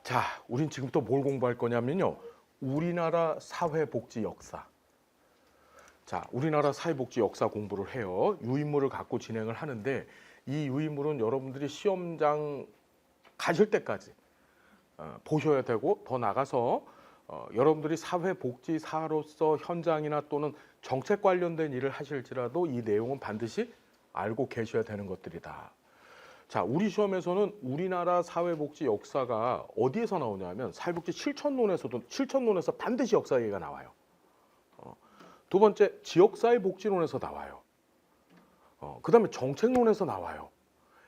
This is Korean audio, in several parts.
자, 우린 지금부터 뭘 공부할 거냐면요. 우리나라 사회복지 역사. 자, 우리나라 사회복지 역사 공부를 해요. 유인물을 갖고 진행을 하는데 이 유인물은 여러분들이 시험장 가실 때까지 보셔야 되고 더 나가서 여러분들이 사회복지사로서 현장이나 또는 정책 관련된 일을 하실지라도 이 내용은 반드시 알고 계셔야 되는 것들이다. 자, 우리 시험에서는 우리나라 사회복지 역사가 어디에서 나오냐면 사회복지 실천론에서 반드시 역사 얘기가 나와요. 두 번째, 지역사회복지론에서 나와요. 그 다음에 정책론에서 나와요.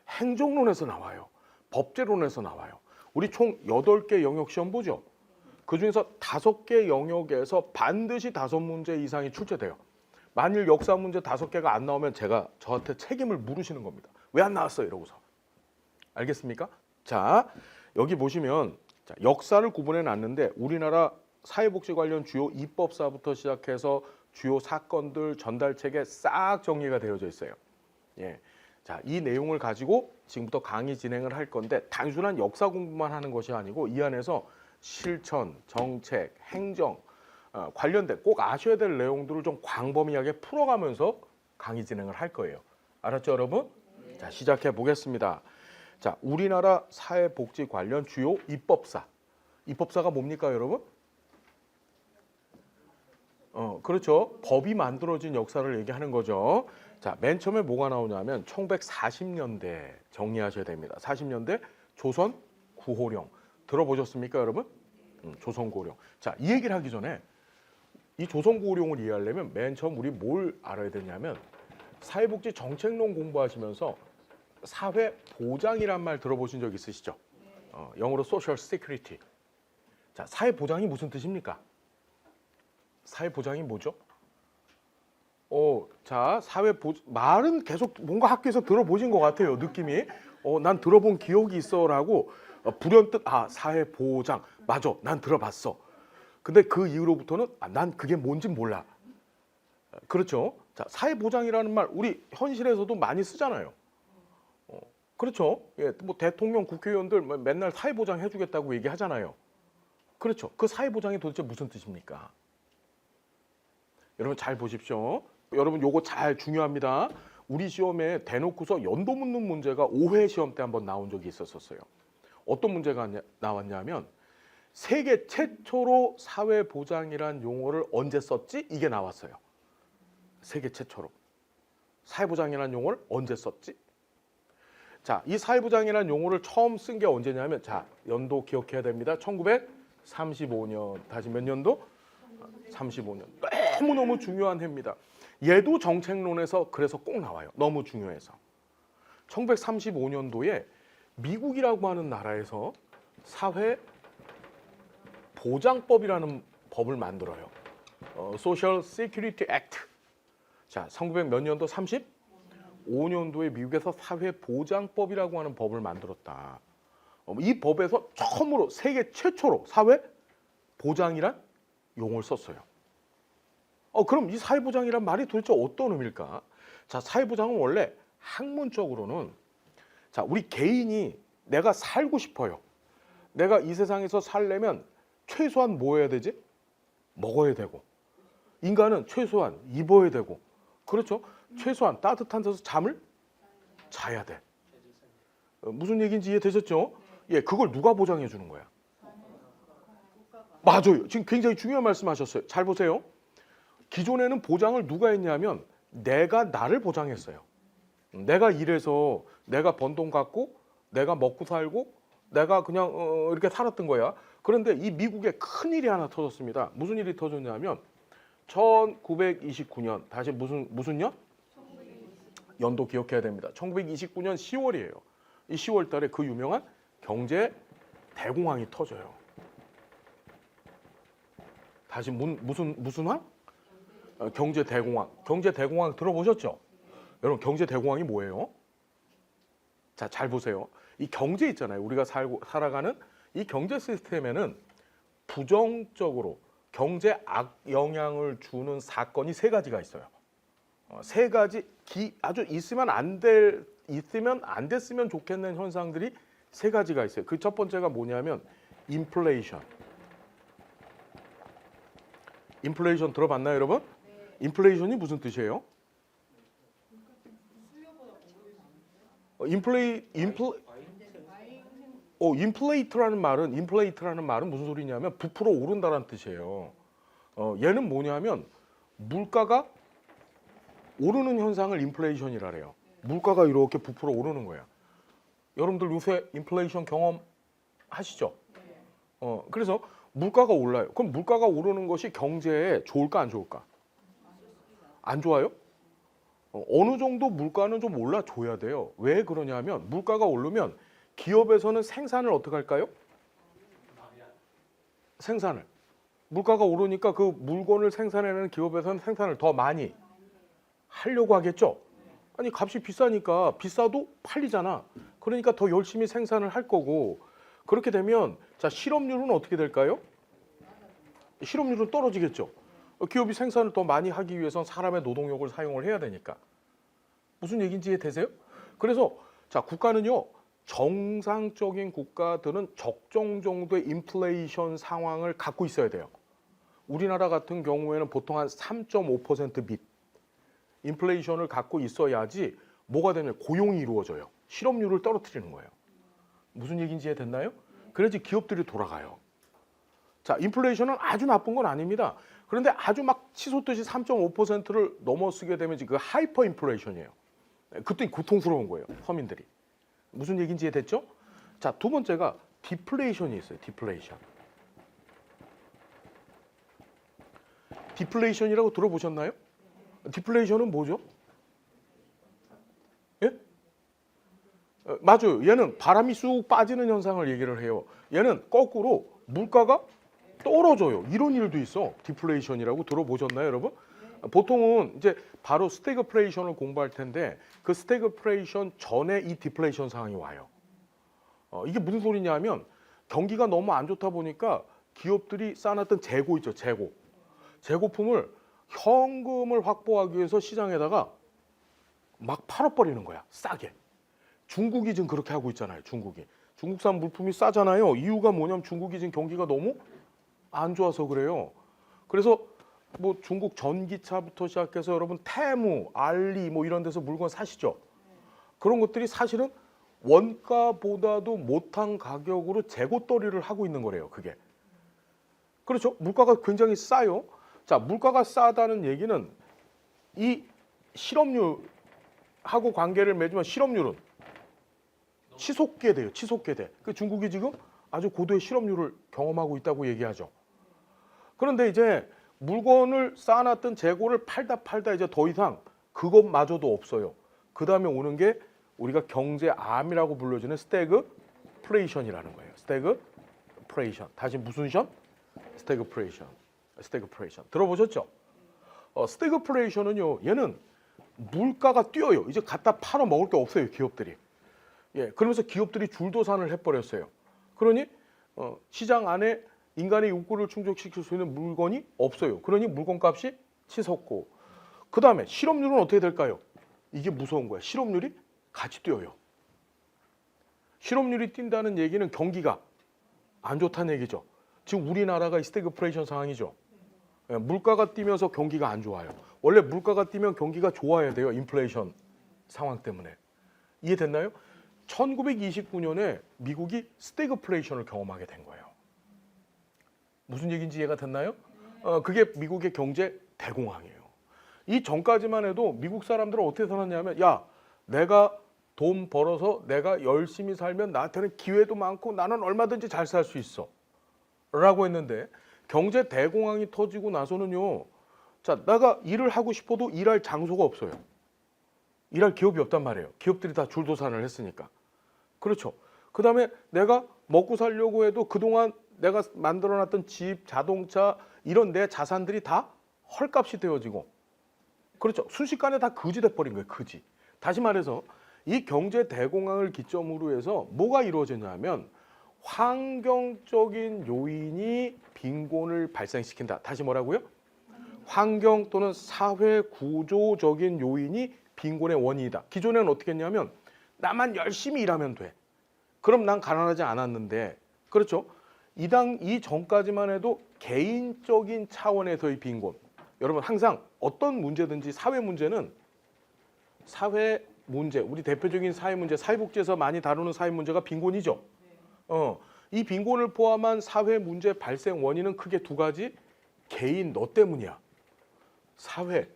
행정론에서 나와요. 법제론에서 나와요. 우리 총 8개 영역 시험 보죠. 그중에서 5개 영역에서 반드시 5문제 이상이 출제돼요. 만일 역사 문제 5개가 안 나오면 저한테 책임을 물으시는 겁니다. 왜 안 나왔어요? 이러고서. 알겠습니까? 자, 여기 보시면 역사를 구분해 놨는데 우리나라 사회복지 관련 주요 입법사부터 시작해서 주요 사건들 전달책에 싹 정리가 되어져 있어요. 예. 자, 이 내용을 가지고 지금부터 강의 진행을 할 건데 단순한 역사 공부만 하는 것이 아니고 이 안에서 실천, 정책, 행정 관련된 꼭 아셔야 될 내용들을 좀 광범위하게 풀어가면서 강의 진행을 할 거예요. 알았죠, 여러분? 자, 시작해 보겠습니다. 자, 우리나라 사회복지 관련 주요 입법사. 입법사가 뭡니까, 여러분? 그렇죠. 법이 만들어진 역사를 얘기하는 거죠. 자, 맨 처음에 뭐가 나오냐면 1940년대 정리하셔야 됩니다. 40년대 조선 구호령. 들어보셨습니까, 여러분? 조선 구호령. 자, 이 얘기를 하기 전에 이 조선 구호령을 이해하려면 맨 처음 우리 뭘 알아야 되냐면 사회복지 정책론 공부하시면서 사회보장이란 말 들어보신 적 있으시죠? 영어로 social security. 자, 사회보장이 무슨 뜻입니까? 사회보장이 뭐죠? 자, 말은 계속 뭔가 학교에서 들어보신 것 같아요, 느낌이. 난 들어본 기억이 있어라고 불현듯 사회보장. 맞아, 난 들어봤어. 근데 그 이후로부터는 난 그게 뭔지 몰라. 그렇죠? 자, 사회보장이라는 말 우리 현실에서도 많이 쓰잖아요. 그렇죠? 예, 뭐 대통령, 국회의원들 맨날 사회보장 해주겠다고 얘기하잖아요. 그렇죠? 그 사회보장이 도대체 무슨 뜻입니까? 여러분 잘 보십시오. 여러분 요거 잘 중요합니다. 우리 시험에 대놓고서 연도 묻는 문제가 5회 시험 때 한번 나온 적이 있었어요. 어떤 문제가 나왔냐면 세계 최초로 사회보장이란 용어를 언제 썼지? 이게 나왔어요. 세계 최초로. 사회보장이라는 용어를 언제 썼지? 자, 이 사회보장이라는 용어를 처음 쓴 게 언제냐면 자, 연도 기억해야 됩니다. 1935년. 다시 몇 년도? 35년. 너무너무 중요한 해입니다. 얘도 정책론에서 그래서 꼭 나와요. 너무 중요해서. 1935년도에 미국이라고 하는 나라에서 사회보장법이라는 법을 만들어요. Social Security Act. 자, 1900 몇 년도? 35년도에 미국에서 사회보장법이라고 하는 법을 만들었다. 이 법에서 처음으로 세계 최초로 사회보장이란 용어를 썼어요. 그럼 이 사회보장이란 말이 도대체 어떤 의미일까? 자, 사회보장은 원래 학문적으로는 자, 우리 개인이 내가 살고 싶어요. 내가 이 세상에서 살려면 최소한 뭐 해야 되지? 먹어야 되고. 인간은 최소한 입어야 되고. 그렇죠? 최소한 따뜻한 데서 잠을 자야 돼. 무슨 얘기인지 이해되셨죠? 예, 그걸 누가 보장해 주는 거야? 맞아요. 지금 굉장히 중요한 말씀하셨어요. 잘 보세요. 기존에는 보장을 누가 했냐면 내가 나를 보장했어요. 내가 일해서 내가 번 돈 갖고 내가 먹고 살고 내가 그냥 이렇게 살았던 거야. 그런데 이 미국에 큰 일이 하나 터졌습니다. 무슨 일이 터졌냐면 1929년 다시 무슨 년? 연도 기억해야 됩니다. 1929년 10월이에요. 이 10월 달에 그 유명한 경제 대공황이 터져요. 다시 무슨 황? 경제 대공황. 경제 대공황 들어보셨죠? 여러분 경제 대공황이 뭐예요? 자, 잘 보세요. 이 경제 있잖아요. 우리가 살아가는 이 경제 시스템에는 부정적으로 경제 악영향을 주는 사건이 3가지가 있어요. 3가지 아주 있으면 안 됐으면 좋겠는 현상들이 3가지가 있어요. 그 첫 번째가 뭐냐면 인플레이션. 인플레이션 들어봤나요, 여러분? 인플레이션이 무슨 뜻이에요? 인플레이트라는 말은 무슨 소리냐면 부풀어 오른다라는 뜻이에요. 얘는 뭐냐면 물가가 오르는 현상을 인플레이션이라 해요. 물가가 이렇게 부풀어 오르는 거야. 여러분들 요새 인플레이션 경험하시죠? 그래서 물가가 올라요. 그럼 물가가 오르는 것이 경제에 좋을까 안 좋을까? 안 좋아요? 어느 정도 물가는 좀 올라줘야 돼요. 왜 그러냐면 물가가 오르면 기업에서는 생산을 어떻게 할까요? 생산을. 물가가 오르니까 그 물건을 생산해내는 기업에서는 생산을 더 많이 하려고 하겠죠. 아니 값이 비싸니까 비싸도 팔리잖아. 그러니까 더 열심히 생산을 할 거고 그렇게 되면 자 실업률은 어떻게 될까요? 실업률은 떨어지겠죠. 기업이 생산을 더 많이 하기 위해선 사람의 노동력을 사용을 해야 되니까. 무슨 얘기인지 이해되세요? 그래서 자 국가는요. 정상적인 국가들은 적정 정도의 인플레이션 상황을 갖고 있어야 돼요. 우리나라 같은 경우에는 보통 한 3.5% 밑 인플레이션을 갖고 있어야지 뭐가 되냐면 고용이 이루어져요. 실업률을 떨어뜨리는 거예요. 무슨 얘기인지 이해됐나요? 그래야지 기업들이 돌아가요. 자, 인플레이션은 아주 나쁜 건 아닙니다. 그런데 아주 막 치솟듯이 3.5%를 넘어서게 되면 그 하이퍼 인플레이션이에요. 그때 고통스러운 거예요. 서민들이. 무슨 얘기인지 이해됐죠? 자, 두 번째가 디플레이션이 있어요. 디플레이션. 디플레이션이라고 들어보셨나요? 디플레이션은 뭐죠? 예? 맞아요. 얘는 바람이 쑥 빠지는 현상을 얘기를 해요. 얘는 거꾸로 물가가 떨어져요. 이런 일도 있어. 디플레이션이라고 들어보셨나요, 여러분? 보통은 이제 바로 스태그플레이션을 공부할 텐데 그 스태그플레이션 전에 이 디플레이션 상황이 와요. 이게 무슨 소리냐면 경기가 너무 안 좋다 보니까 기업들이 쌓아놨던 재고 있죠. 재고. 재고품을 현금을 확보하기 위해서 시장에다가 막 팔아버리는 거야. 싸게. 중국이 지금 그렇게 하고 있잖아요. 중국이. 중국산 물품이 싸잖아요. 이유가 뭐냐면 중국이 지금 경기가 너무 안 좋아서 그래요. 그래서 뭐 중국 전기차부터 시작해서 여러분 테무, 알리 뭐 이런 데서 물건 사시죠. 그런 것들이 사실은 원가보다도 못한 가격으로 재고떨이를 하고 있는 거래요. 그게. 그렇죠. 물가가 굉장히 싸요. 자, 물가가 싸다는 얘기는 이 실업률하고 관계를 맺으면 실업률은 치솟게 돼요. 치솟게 돼. 그 중국이 지금 아주 고도의 실업률을 경험하고 있다고 얘기하죠. 그런데 이제 물건을 쌓아놨던 재고를 팔다 이제 더 이상 그것마저도 없어요. 그 다음에 오는 게 우리가 경제암이라고 불려지는 스태그플레이션이라는 거예요. 스태그플레이션. 다시 무슨 션? 스태그플레이션. 스태그플레이션. 들어보셨죠? 스태그플레이션은요. 얘는 물가가 뛰어요. 이제 갖다 팔아 먹을 게 없어요. 기업들이. 예, 그러면서 기업들이 줄도산을 해버렸어요. 그러니 시장 안에 인간의 욕구를 충족시킬 수 있는 물건이 없어요. 그러니 물건값이 치솟고 그 다음에 실업률은 어떻게 될까요? 이게 무서운 거야. 실업률이 같이 뛰어요. 실업률이 뛴다는 얘기는 경기가 안 좋다는 얘기죠. 지금 우리나라가 스태그플레이션 상황이죠. 예, 물가가 뛰면서 경기가 안 좋아요. 원래 물가가 뛰면 경기가 좋아야 돼요. 인플레이션 상황 때문에. 이해됐나요? 1929년에 미국이 스태그플레이션을 경험하게 된 거예요. 무슨 얘기인지 이해가 됐나요? 그게 미국의 경제 대공황이에요. 이 전까지만 해도 미국 사람들은 어떻게 살았냐면 야, 내가 돈 벌어서 내가 열심히 살면 나한테는 기회도 많고 나는 얼마든지 잘 살 수 있어 라고 했는데 경제 대공황이 터지고 나서는요. 자, 내가 일을 하고 싶어도 일할 장소가 없어요. 일할 기업이 없단 말이에요. 기업들이 다 줄도산을 했으니까. 그렇죠. 그 다음에 내가 먹고 살려고 해도 그동안 내가 만들어놨던 집, 자동차 이런 내 자산들이 다 헐값이 되어지고 그렇죠. 순식간에 다 거지 돼버린 거예요. 거지. 다시 말해서 이 경제 대공황을 기점으로 해서 뭐가 이루어졌냐면 환경적인 요인이 빈곤을 발생시킨다. 다시 뭐라고요? 환경 또는 사회 구조적인 요인이 빈곤의 원인이다. 기존에는 어떻게 했냐면 나만 열심히 일하면 돼. 그럼 난 가난하지 않았는데 그렇죠? 이 전까지만 해도 개인적인 차원에서의 빈곤. 여러분 항상 어떤 문제든지 사회 문제는 사회 문제, 우리 대표적인 사회 문제, 사회복지에서 많이 다루는 사회 문제가 빈곤이죠. 이 빈곤을 포함한 사회 문제 발생 원인은 크게 두 가지. 개인 너 때문이야. 사회,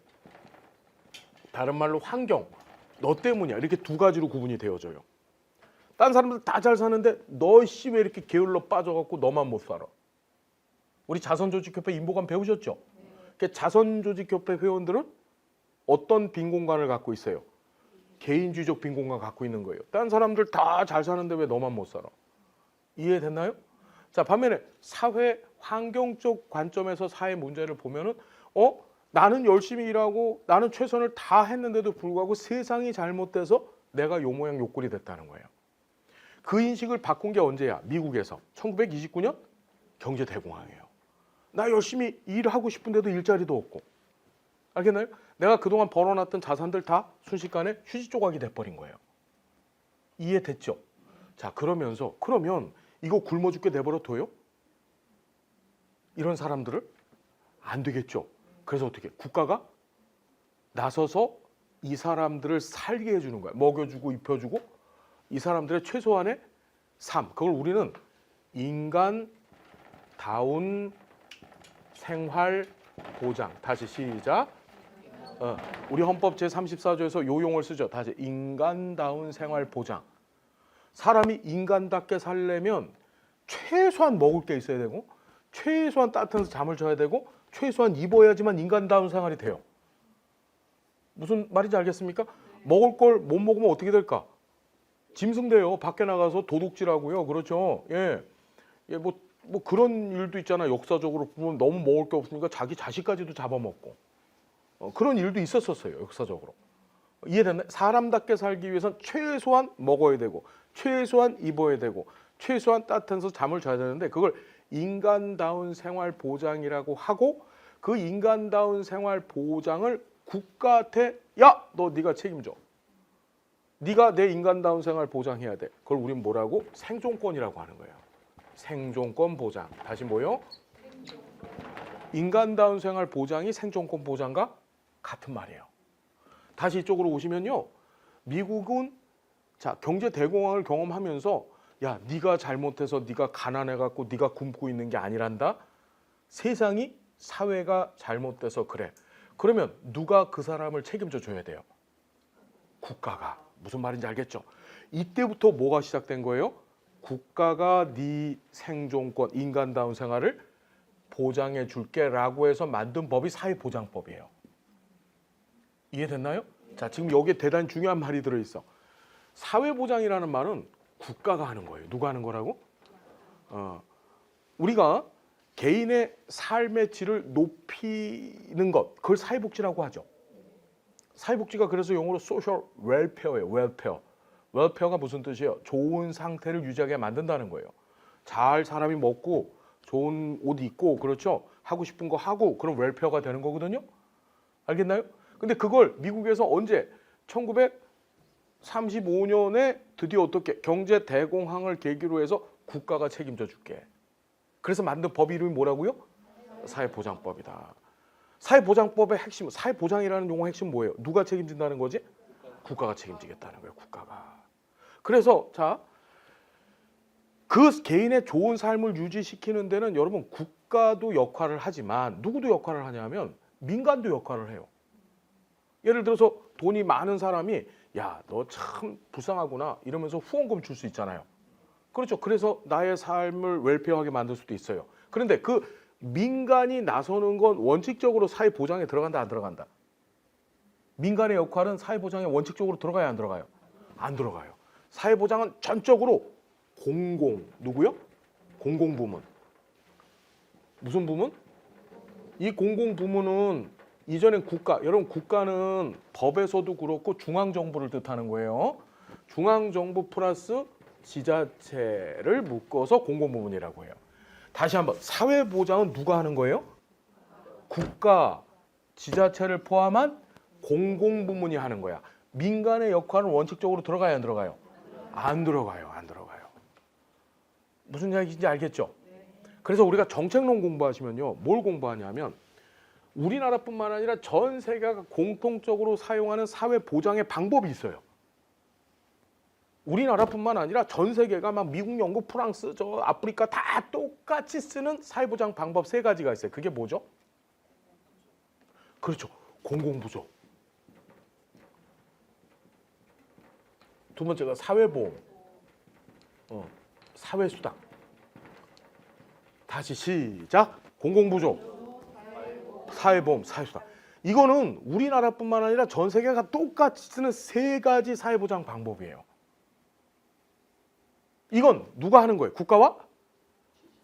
다른 말로 환경, 너 때문이야. 이렇게 두 가지로 구분이 되어져요. 딴 사람들 다 잘 사는데 너 씨 왜 이렇게 게을러 빠져갖고 너만 못 살아. 우리 자선조직협회 인보관 배우셨죠? 자선조직협회 회원들은 어떤 빈곤관을 갖고 있어요? 개인주의적 빈곤관 갖고 있는 거예요. 딴 사람들 다 잘 사는데 왜 너만 못 살아? 이해됐나요? 자, 반면에 사회 환경적 관점에서 사회 문제를 보면은 나는 열심히 일하고 나는 최선을 다 했는데도 불구하고 세상이 잘못돼서 내가 요 모양 요 꼴이 됐다는 거예요. 그 인식을 바꾼 게 언제야? 미국에서 1929년 경제 대공황이에요. 나 열심히 일하고 싶은데도 일자리도 없고. 알겠나요? 내가 그동안 벌어놨던 자산들 다 순식간에 휴지 조각이 돼버린 거예요. 이해됐죠? 자, 그러면 이거 굶어 죽게 내버려 둬요? 이런 사람들을? 안 되겠죠. 그래서 어떻게? 국가가 나서서 이 사람들을 살게 해주는 거야. 먹여주고 입혀주고 이 사람들의 최소한의 삶. 그걸 우리는 인간다운 생활 보장. 다시 시작. 우리 헌법 제34조에서 요 용어를 쓰죠. 다시 인간다운 생활 보장. 사람이 인간답게 살려면 최소한 먹을 게 있어야 되고 최소한 따뜻한 데서 잠을 자야 되고 최소한 입어야지만 인간다운 생활이 돼요. 무슨 말인지 알겠습니까? 먹을 걸 못 먹으면 어떻게 될까? 짐승돼요. 밖에 나가서 도둑질하고요. 그렇죠. 예, 뭐 그런 일도 있잖아. 역사적으로 보면 너무 먹을 게 없으니까 자기 자식까지도 잡아먹고 그런 일도 있었어요. 역사적으로. 이해됐나요? 사람답게 살기 위해선 최소한 먹어야 되고 최소한 입어야 되고 최소한 따뜻한 데서 잠을 자야 되는데 그걸 인간다운 생활 보장이라고 하고 그 인간다운 생활 보장을 국가한테 너 네가 책임져. 네가 내 인간다운 생활 보장해야 돼. 그걸 우린 뭐라고? 생존권이라고 하는 거예요. 생존권 보장. 다시 뭐요? 인간다운 생활 보장이 생존권 보장과 같은 말이에요. 다시 이쪽으로 오시면요. 미국은 경제 대공황을 경험하면서 네가 잘못해서 네가 가난해갖고 네가 굶고 있는 게 아니란다. 세상이 사회가 잘못돼서 그래. 그러면 누가 그 사람을 책임져 줘야 돼요? 국가가. 무슨 말인지 알겠죠? 이때부터 뭐가 시작된 거예요? 국가가 네 생존권, 인간다운 생활을 보장해 줄게라고 해서 만든 법이 사회보장법이에요. 이해됐나요? 자, 지금 여기에 대단히 중요한 말이 들어있어. 사회보장이라는 말은 국가가 하는 거예요. 누가 하는 거라고? 우리가 개인의 삶의 질을 높이는 것, 그걸 사회복지라고 하죠. 사회복지가 그래서 영어로 소셜 웰페어예요. 웰페어. 웰페어가 무슨 뜻이에요? 좋은 상태를 유지하게 만든다는 거예요. 잘 사람이 먹고 좋은 옷 입고 그렇죠? 하고 싶은 거 하고 그럼 웰페어가 되는 거거든요. 알겠나요? 근데 그걸 미국에서 언제? 1935년에 드디어 어떻게? 경제 대공황을 계기로 해서 국가가 책임져 줄게. 그래서 만든 법 이름이 뭐라고요? 사회보장법이다. 사회보장법의 핵심, 사회보장이라는 용어의 핵심 뭐예요? 누가 책임진다는 거지? 국가가 책임지겠다는 거예요. 국가가. 그래서 그 개인의 좋은 삶을 유지시키는 데는 여러분 국가도 역할을 하지만 누구도 역할을 하냐면 민간도 역할을 해요. 예를 들어서 돈이 많은 사람이 너 참 불쌍하구나 이러면서 후원금 줄 수 있잖아요. 그렇죠. 그래서 나의 삶을 웰페어하게 만들 수도 있어요. 그런데 그 민간이 나서는 건 원칙적으로 사회보장에 들어간다 안 들어간다? 민간의 역할은 사회보장에 원칙적으로 들어가요 안 들어가요? 안 들어가요. 사회보장은 전적으로 누구요? 공공부문. 무슨 부문? 이 공공부문은 이전엔 국가, 여러분 국가는 법에서도 그렇고 중앙정부를 뜻하는 거예요. 중앙정부 플러스 지자체를 묶어서 공공부문이라고 해요. 다시 한번 사회보장은 누가 하는 거예요? 국가, 지자체를 포함한 공공부문이 하는 거야. 민간의 역할은 원칙적으로 들어가요 안 들어가요? 안 들어가요. 안 들어가요. 무슨 이야기인지 알겠죠? 그래서 우리가 정책론 공부하시면요, 뭘 공부하냐면 우리나라뿐만 아니라 전 세계가 공통적으로 사용하는 사회 보장의 방법이 있어요. 우리나라뿐만 아니라 전 세계가 막 미국, 영국, 프랑스, 저 아프리카 다 똑같이 쓰는 사회보장 방법 세 가지가 있어요. 그게 뭐죠? 그렇죠. 공공부조. 두 번째가 사회보험, 사회수당. 다시 시작. 공공부조, 사회보험, 사회수당. 이거는 우리나라뿐만 아니라 전 세계가 똑같이 쓰는 세 가지 사회보장 방법이에요. 이건 누가 하는 거예요? 국가와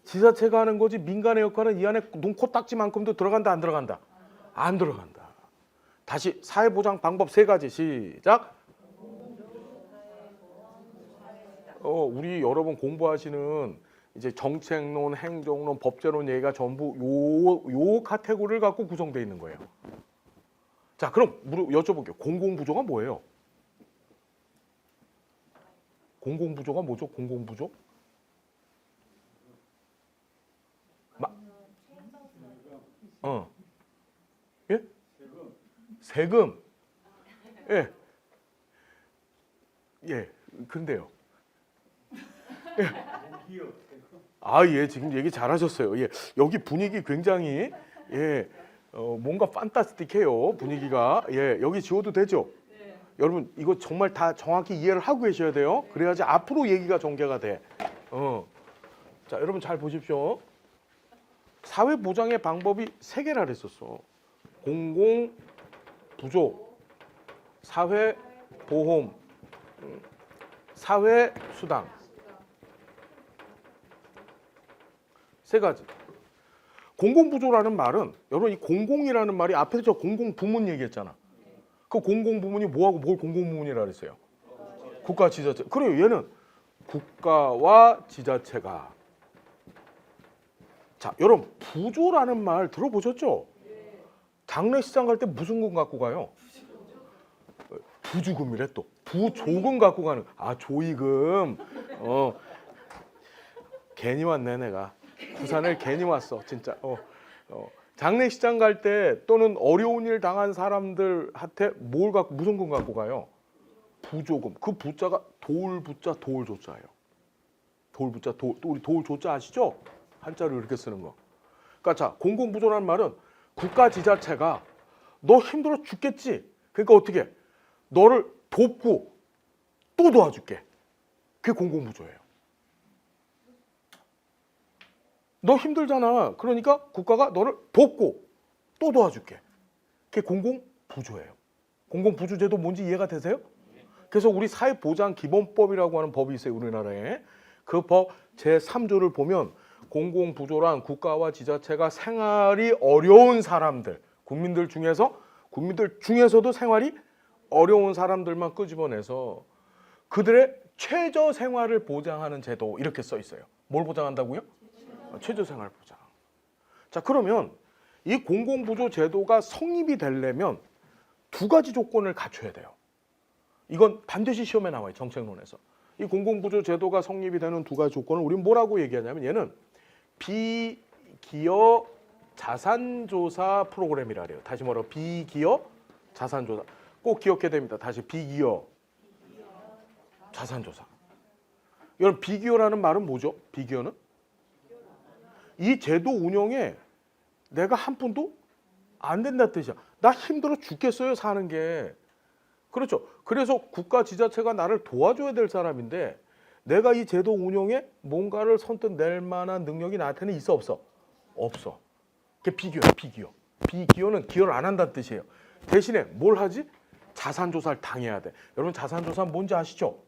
지자체가 하는 거지 민간의 역할은 이 안에 눈, 코, 딱지만큼도 들어간다 안 들어간다? 안 들어간다. 다시 사회보장 방법 세 가지 시작. 우리 여러분 공부하시는 이제 정책론, 행정론, 법제론 얘기가 전부 요 카테고리를 갖고 구성되어 있는 거예요. 자, 그럼 여쭤볼게요. 공공부조가 뭐예요? 공공부조가 뭐죠? 공공부조? 예? 세금. 예. 예. 근데요. 예. 예, 지금 얘기 잘하셨어요. 예. 여기 분위기 굉장히 뭔가 판타스틱해요. 분위기가. 예. 여기 지워도 되죠? 여러분 이거 정말 다 정확히 이해를 하고 계셔야 돼요. 그래야지 앞으로 얘기가 전개가 돼. 자, 여러분 잘 보십시오. 사회보장의 방법이 세 개라 그랬었어. 공공부조, 사회보험, 사회수당. 세 가지. 공공부조라는 말은 여러분 이 공공이라는 말이 앞에서 저 공공부문 얘기했잖아. 그 공공부문이 뭐하고 뭘 공공부문이라 그랬어요? 국가 지자체. 그래요. 얘는 국가와 지자체가. 자, 여러분 부조라는 말 들어보셨죠? 장례식장 갈 때 무슨 금 갖고 가요? 부주금이래 또. 부조금 갖고 가는. 조의금. 괜히 왔네 내가. 부산을 괜히 왔어 진짜. 장례식장 갈 때 또는 어려운 일 당한 사람들한테 무슨 금 갖고 가요? 부조금. 그 부자가 돌부자 돌조자예요. 돌부자 우리 돌조자 아시죠? 한자로 이렇게 쓰는 거. 그러니까 자, 공공부조라는 말은 국가 지자체가 너 힘들어 죽겠지. 그러니까 어떻게? 너를 돕고 또 도와줄게. 그게 공공부조예요. 너 힘들잖아. 그러니까 국가가 너를 돕고 또 도와줄게. 그게 공공부조예요. 공공부조제도 뭔지 이해가 되세요? 그래서 우리 사회보장기본법이라고 하는 법이 있어요. 우리나라에. 그 법 제3조를 보면 공공부조란 국가와 지자체가 생활이 어려운 사람들, 국민들 중에서도 생활이 어려운 사람들만 끄집어내서 그들의 최저 생활을 보장하는 제도 이렇게 써 있어요. 뭘 보장한다고요? 최저생활 보장. 자, 그러면 이 공공부조 제도가 성립이 되려면 두 가지 조건을 갖춰야 돼요. 이건 반드시 시험에 나와요. 정책론에서. 이 공공부조 제도가 성립이 되는 두 가지 조건을 우리는 뭐라고 얘기하냐면 얘는 비기여 자산조사 프로그램이라 그래요. 다시 뭐라고? 비기여 자산조사. 꼭 기억해야 됩니다. 다시 비기여 자산조사. 여러분 비기여라는 말은 뭐죠? 비기여는? 이 제도 운영에 내가 한 푼도 안 된다는 뜻이야. 나 힘들어 죽겠어요 사는 게. 그렇죠. 그래서 국가 지자체가 나를 도와줘야 될 사람인데 내가 이 제도 운영에 뭔가를 선뜻 낼 만한 능력이 나한테는 있어 없어? 없어. 그게 비기여야 비기여. 비기여는 기여를 안 한다는 뜻이에요. 대신에 뭘 하지? 자산조사를 당해야 돼. 여러분 자산조사 뭔지 아시죠?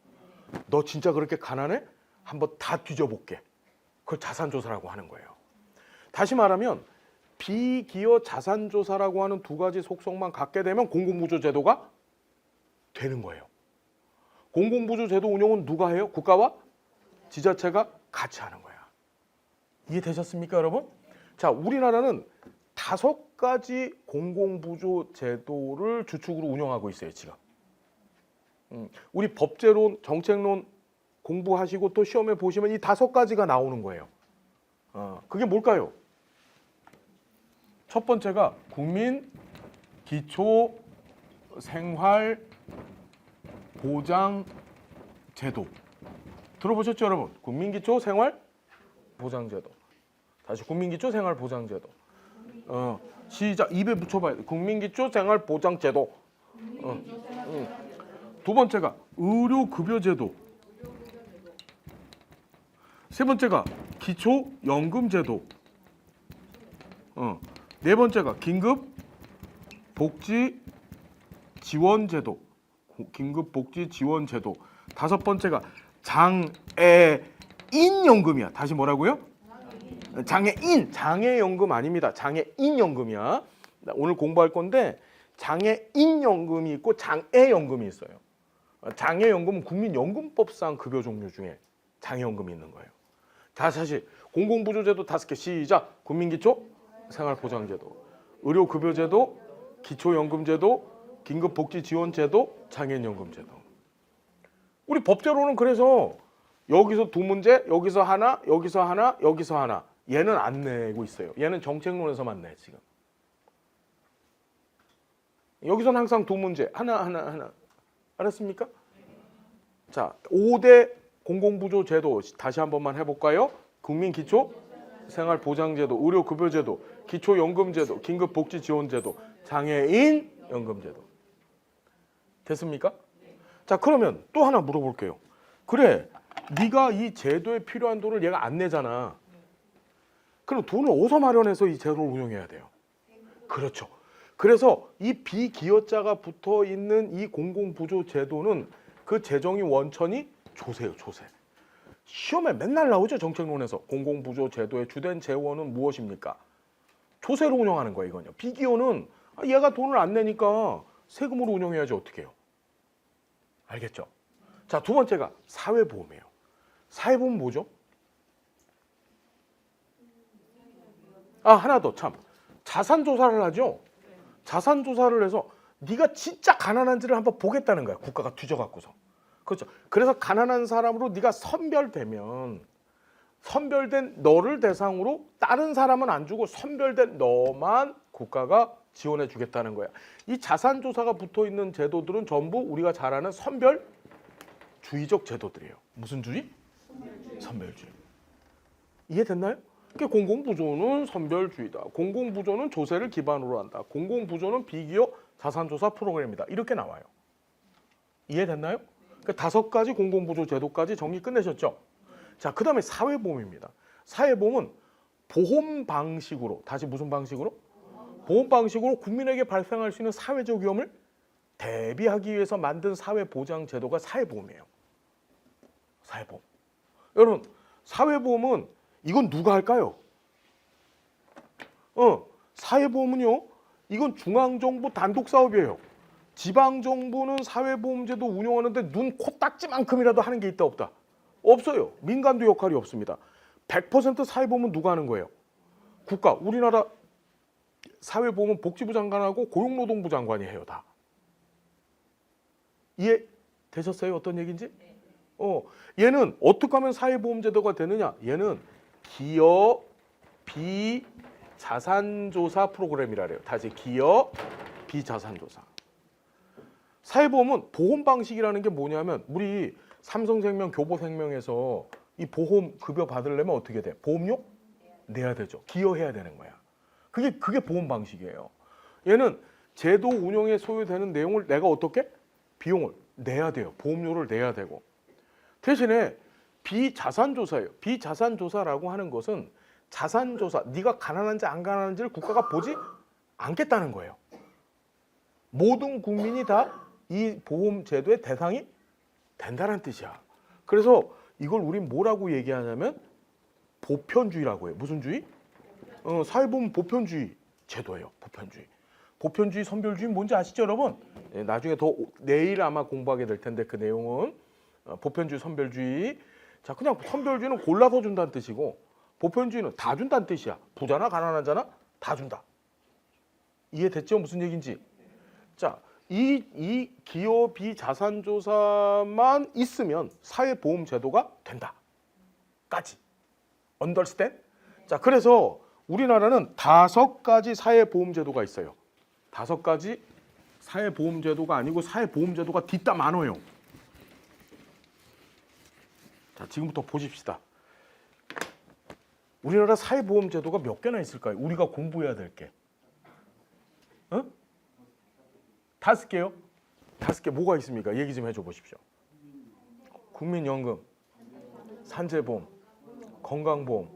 너 진짜 그렇게 가난해? 한번 다 뒤져볼게. 그걸 자산조사라고 하는 거예요. 다시 말하면 비기여 자산조사라고 하는 두 가지 속성만 갖게 되면 공공부조 제도가 되는 거예요. 공공부조 제도 운영은 누가 해요? 국가와 지자체가 같이 하는 거야. 이해되셨습니까, 여러분? 자, 우리나라는 5가지 공공부조 제도를 주축으로 운영하고 있어요, 지금. 우리 법제론, 정책론 공부하시고 또 시험에 보시면 이 5가지가 나오는 거예요. 그게 뭘까요? 첫 번째가 국민 기초 생활 보장 제도. 들어보셨죠, 여러분? 국민 기초 생활 보장 제도. 다시 국민 기초 생활 보장 제도. 시작. 입에 붙여봐야 돼. 국민 기초 생활 보장 제도. 두 번째가 의료 급여 제도. 세 번째가 기초 연금 제도. 네 번째가 긴급 복지 지원 제도. 긴급 복지 지원 제도. 다섯 번째가 장애인 연금이야. 다시 뭐라고요? 장애인 연금 아닙니다. 장애인 연금이야. 오늘 공부할 건데 장애인 연금이 있고 장애 연금이 있어요. 장애 연금은 국민연금법상 급여 종류 중에 장애 연금이 있는 거예요. 자, 사실 공공부조제도 5개 시작. 국민기초 생활보장제도, 의료급여제도, 기초연금제도, 긴급복지지원제도, 장애인연금제도. 우리 법대로는 그래서 여기서 두 문제, 여기서 하나, 여기서 하나, 여기서 하나. 얘는 안 내고 있어요. 얘는 정책론에서만 내 지금. 여기서는 항상 두 문제, 하나. 알았습니까? 자, 5대 공공부조제도 다시 한 번만 해볼까요? 국민기초 생활보장제도, 의료급여제도, 기초연금제도, 긴급복지지원제도, 장애인연금제도. 됐습니까? 자, 그러면 또 하나 물어볼게요. 그래, 네가 이 제도에 필요한 돈을 얘가 안 내잖아. 그럼 돈을 어디서 마련해서 이 제도를 운영해야 돼요? 그렇죠. 그래서 이 비기여자가 붙어 있는 이 공공부조제도는 그 재정의 원천이 조세요, 조세. 시험에 맨날 나오죠, 정책론에서. 공공부조제도의 주된 재원은 무엇입니까? 조세로 운영하는 거예요, 이건요. 비기여는 얘가 돈을 안 내니까 세금으로 운영해야지 어떻게 해요? 알겠죠? 자, 두 번째가 사회보험이에요. 사회보험 뭐죠? 하나 더 참. 자산조사를 하죠. 자산조사를 해서 네가 진짜 가난한지를 한번 보겠다는 거야. 국가가 뒤져갖고서. 그렇죠. 그래서 가난한 사람으로 네가 선별되면 선별된 너를 대상으로 다른 사람은 안 주고 선별된 너만 국가가 지원해 주겠다는 거야. 이 자산조사가 붙어있는 제도들은 전부 우리가 잘 아는 선별주의적 제도들이에요. 무슨 주의? 선별주의. 이해됐나요? 그러니까 공공부조는 선별주의다. 공공부조는 조세를 기반으로 한다. 공공부조는 비기여 자산조사 프로그램이다. 이렇게 나와요. 이해됐나요? 그러니까 5가지 공공부조 제도까지 정리 끝내셨죠? 자, 그 다음에 사회보험입니다. 사회보험은 보험 방식으로, 다시 무슨 방식으로? 보험 방식으로 국민에게 발생할 수 있는 사회적 위험을 대비하기 위해서 만든 사회보장 제도가 사회보험이에요. 사회보험. 여러분, 사회보험은 이건 누가 할까요? 사회보험은요, 이건 중앙정부 단독 사업이에요. 지방정부는 사회보험제도 운영하는데 눈, 코, 딱지만큼이라도 하는 게 있다 없다? 없어요. 민간도 역할이 없습니다. 100% 사회보험은 누가 하는 거예요? 국가. 우리나라 사회보험은 복지부 장관하고 고용노동부 장관이 해요, 다. 이해되셨어요? 어떤 얘기인지? 얘는 어떻게 하면 사회보험제도가 되느냐? 얘는 기여 비자산조사 프로그램이라 그래요. 다시 기여 비자산조사. 사회보험은 보험 방식이라는 게 뭐냐면 우리 삼성생명, 교보생명에서 이 보험 급여 받으려면 어떻게 돼? 보험료 내야 되죠. 기여해야 되는 거야. 그게 보험 방식이에요. 얘는 제도 운영에 소요되는 내용을 내가 어떻게? 비용을 내야 돼요. 보험료를 내야 되고. 대신에 비자산조사예요. 비자산조사라고 하는 것은 자산조사, 네가 가난한지 안 가난한지를 국가가 보지 않겠다는 거예요. 모든 국민이 다 이 보험제도의 대상이 된다는 뜻이야. 그래서 이걸 우린 뭐라고 얘기하냐면 보편주의라고 해요. 무슨 주의? 사회보험 보편주의 제도예요. 보편주의. 보편주의, 선별주의 뭔지 아시죠, 여러분? 나중에 내일 아마 공부하게 될 텐데 그 내용은 보편주의, 선별주의. 자, 그냥 선별주의는 골라서 준다는 뜻이고 보편주의는 다 준다는 뜻이야. 부자나 가난하잖아, 다 준다. 이해됐죠? 무슨 얘기인지? 자, 이 기여 비자산조사만 있으면 사회보험제도가 된다. 까지. Understand? 자, 그래서 우리나라는 5가지 사회보험제도가 있어요. 5가지 사회보험제도가 아니고 사회보험제도가 뒤따 많아요. 자, 지금부터 보십시다. 우리나라 사회보험제도가 몇 개나 있을까요? 우리가 공부해야 될 게. 5개요? 5개 뭐가 있습니까? 얘기 좀 해줘 보십시오. 국민연금, 산재보험, 건강보험,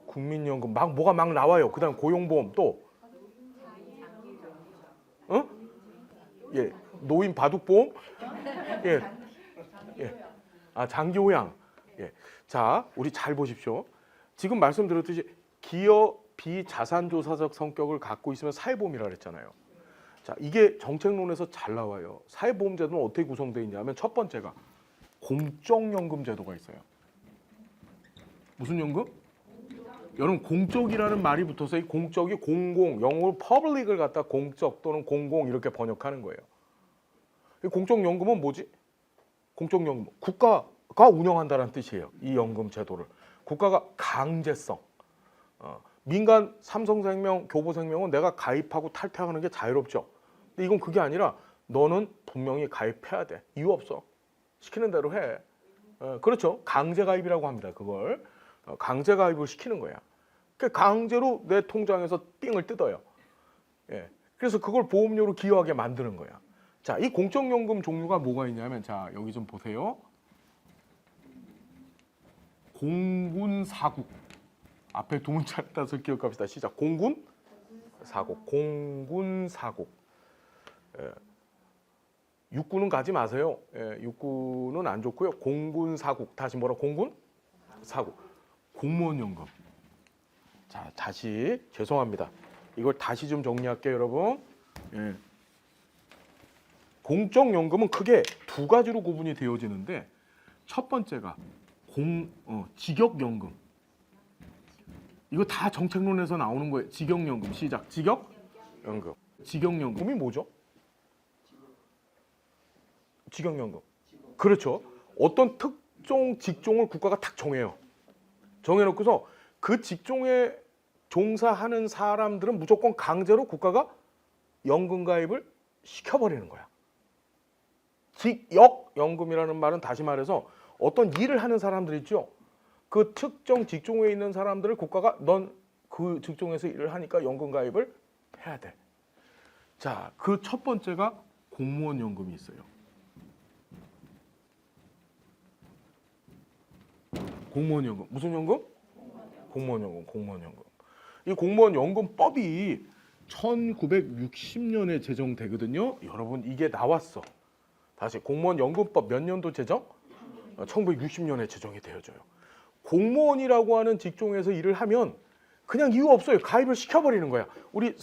국민연금 뭐가 막 나와요. 그다음 고용보험 또 예, 노인 바둑보험, 예, 예, 장기요양, 예. 자, 우리 잘 보십시오. 지금 말씀드렸듯이 기업 비자산조사적 성격을 갖고 있으면 사회보험이라 그랬잖아요. 자, 이게 정책론에서 잘 나와요. 사회보험제도는 어떻게 구성되어 있냐면 첫 번째가 공적연금제도가 있어요. 무슨 연금? 여러분 공적이라는 말이 붙어서 이 공적이 공공, 영어로 public을 갖다 공적 또는 공공 이렇게 번역하는 거예요. 이 공적연금은 뭐지? 공적연금, 국가가 운영한다는 뜻이에요. 이 연금 제도를. 국가가 강제성. 민간 삼성생명, 교보생명은 내가 가입하고 탈퇴하는 게 자유롭죠. 근데 이건 그게 아니라 너는 분명히 가입해야 돼. 이유 없어. 시키는 대로 해. 그렇죠. 강제 가입이라고 합니다. 그걸. 강제 가입을 시키는 거야. 강제로 내 통장에서 삥을 뜯어요. 예. 그래서 그걸 보험료로 기여하게 만드는 거야. 자, 이 공적연금 종류가 뭐가 있냐면, 자, 여기 좀 보세요. 공군사국. 앞에 두 문자를 따서 기억합시다. 시작. 공군사국. 공군사국. 예. 육군은 가지 마세요. 예, 육군은 안 좋고요. 공군사국. 다시 뭐라? 공군사국. 공무원연금. 자, 다시 죄송합니다. 이걸 다시 좀 정리할게요, 여러분. 예. 공적연금은 크게 2가지로 구분이 되어지는데 첫 번째가 직역연금. 이거 다 정책론에서 나오는 거예요. 직역연금. 시작. 직역연금. 직역연금이 뭐죠? 직역연금. 그렇죠. 어떤 특정 직종을 국가가 탁 정해요. 정해놓고서 그 직종에 종사하는 사람들은 무조건 강제로 국가가 연금 가입을 시켜버리는 거야. 직역연금이라는 말은 다시 말해서 어떤 일을 하는 사람들 있죠. 그 특정 직종에 있는 사람들을 국가가 넌 그 직종에서 일을 하니까 연금 가입을 해야 돼. 자, 그 첫 번째가 공무원 연금이 있어요. 공무원 연금. 무슨 연금? 공무원 연금. 공무원 연금. 이 공무원 연금법이 1960년에 제정되거든요. 여러분 이게 나왔어. 다시 공무원 연금법 몇 년도 제정? 1960년에 제정이 되어져요. 공무원이라고 하는 직종에서 일을 하면 그냥 이유 없어요. 가입을 시켜버리는 거야. 우리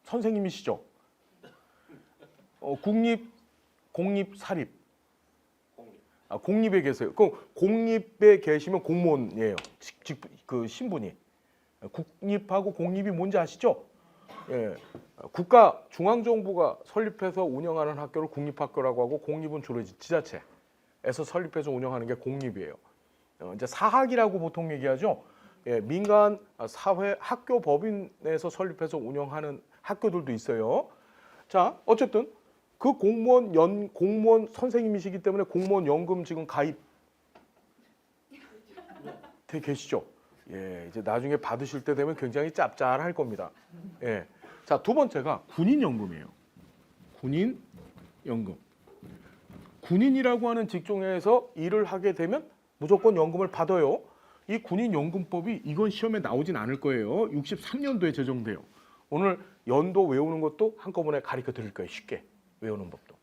선생님이시죠? 공립, 사립. 공립에 계세요. 그 공립에 계시면 공무원이에요. 그 신분이. 국립하고 공립이 뭔지 아시죠? 예. 국가 중앙정부가 설립해서 운영하는 학교를 국립학교라고 하고 공립은 주로 지자체에서 설립해서 운영하는 게 공립이에요. 이제 사학이라고 보통 얘기하죠. 예, 민간 사회 학교 법인에서 설립해서 운영하는 학교들도 있어요. 자, 어쨌든 그 공무원 선생님이시기 때문에 공무원 연금 지금 가입 돼 계시죠? 예, 이제 나중에 받으실 때 되면 굉장히 짭짤할 겁니다. 예. 자, 두 번째가 군인연금이에요. 군인연금. 군인이라고 하는 직종에서 일을 하게 되면 무조건 연금을 받아요. 이 군인연금법이 이건 시험에 나오진 않을 거예요. 63년도에 제정돼요. 오늘 연도 외우는 것도 한꺼번에 가르쳐 드릴 거예요. 쉽게 외우는 법도.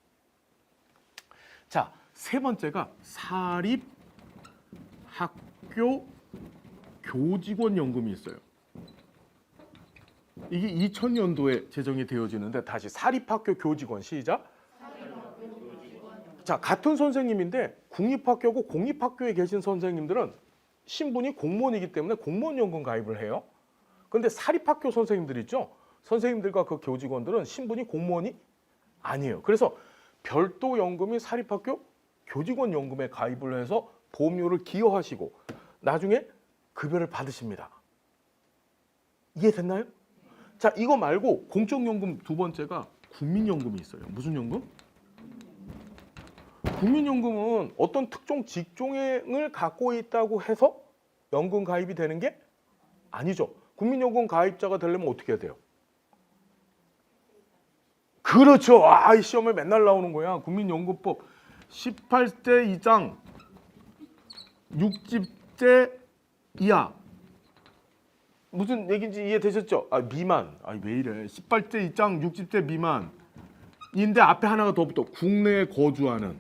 자, 세 번째가 사립학교 교직원연금이 있어요. 이게 2000년도에 제정이 되어지는데 다시 사립학교 교직원 시작. 자, 같은 선생님인데 국립학교고 공립학교에 계신 선생님들은 신분이 공무원이기 때문에 공무원연금 가입을 해요. 그런데 사립학교 선생님들 있죠? 선생님들과 그 교직원들은 신분이 공무원이 아니에요. 그래서 별도 연금이 사립학교 교직원연금에 가입을 해서 보험료를 기여하시고 나중에 급여를 받으십니다. 이해됐나요? 자, 이거 말고 공적연금 두 번째가 국민연금이 있어요. 무슨 연금? 국민연금은 어떤 특정 직종을 갖고 있다고 해서 연금 가입이 되는 게 아니죠. 국민연금 가입자가 되려면 어떻게 해야 돼요? 그렇죠. 이 시험에 맨날 나오는 거야. 국민연금법 18세 이상 60세 이하. 무슨 얘기인지 이해되셨죠? 미만. 왜 이래. 18세 이상 60세 미만인데 앞에 하나가 더 붙어. 국내에 거주하는.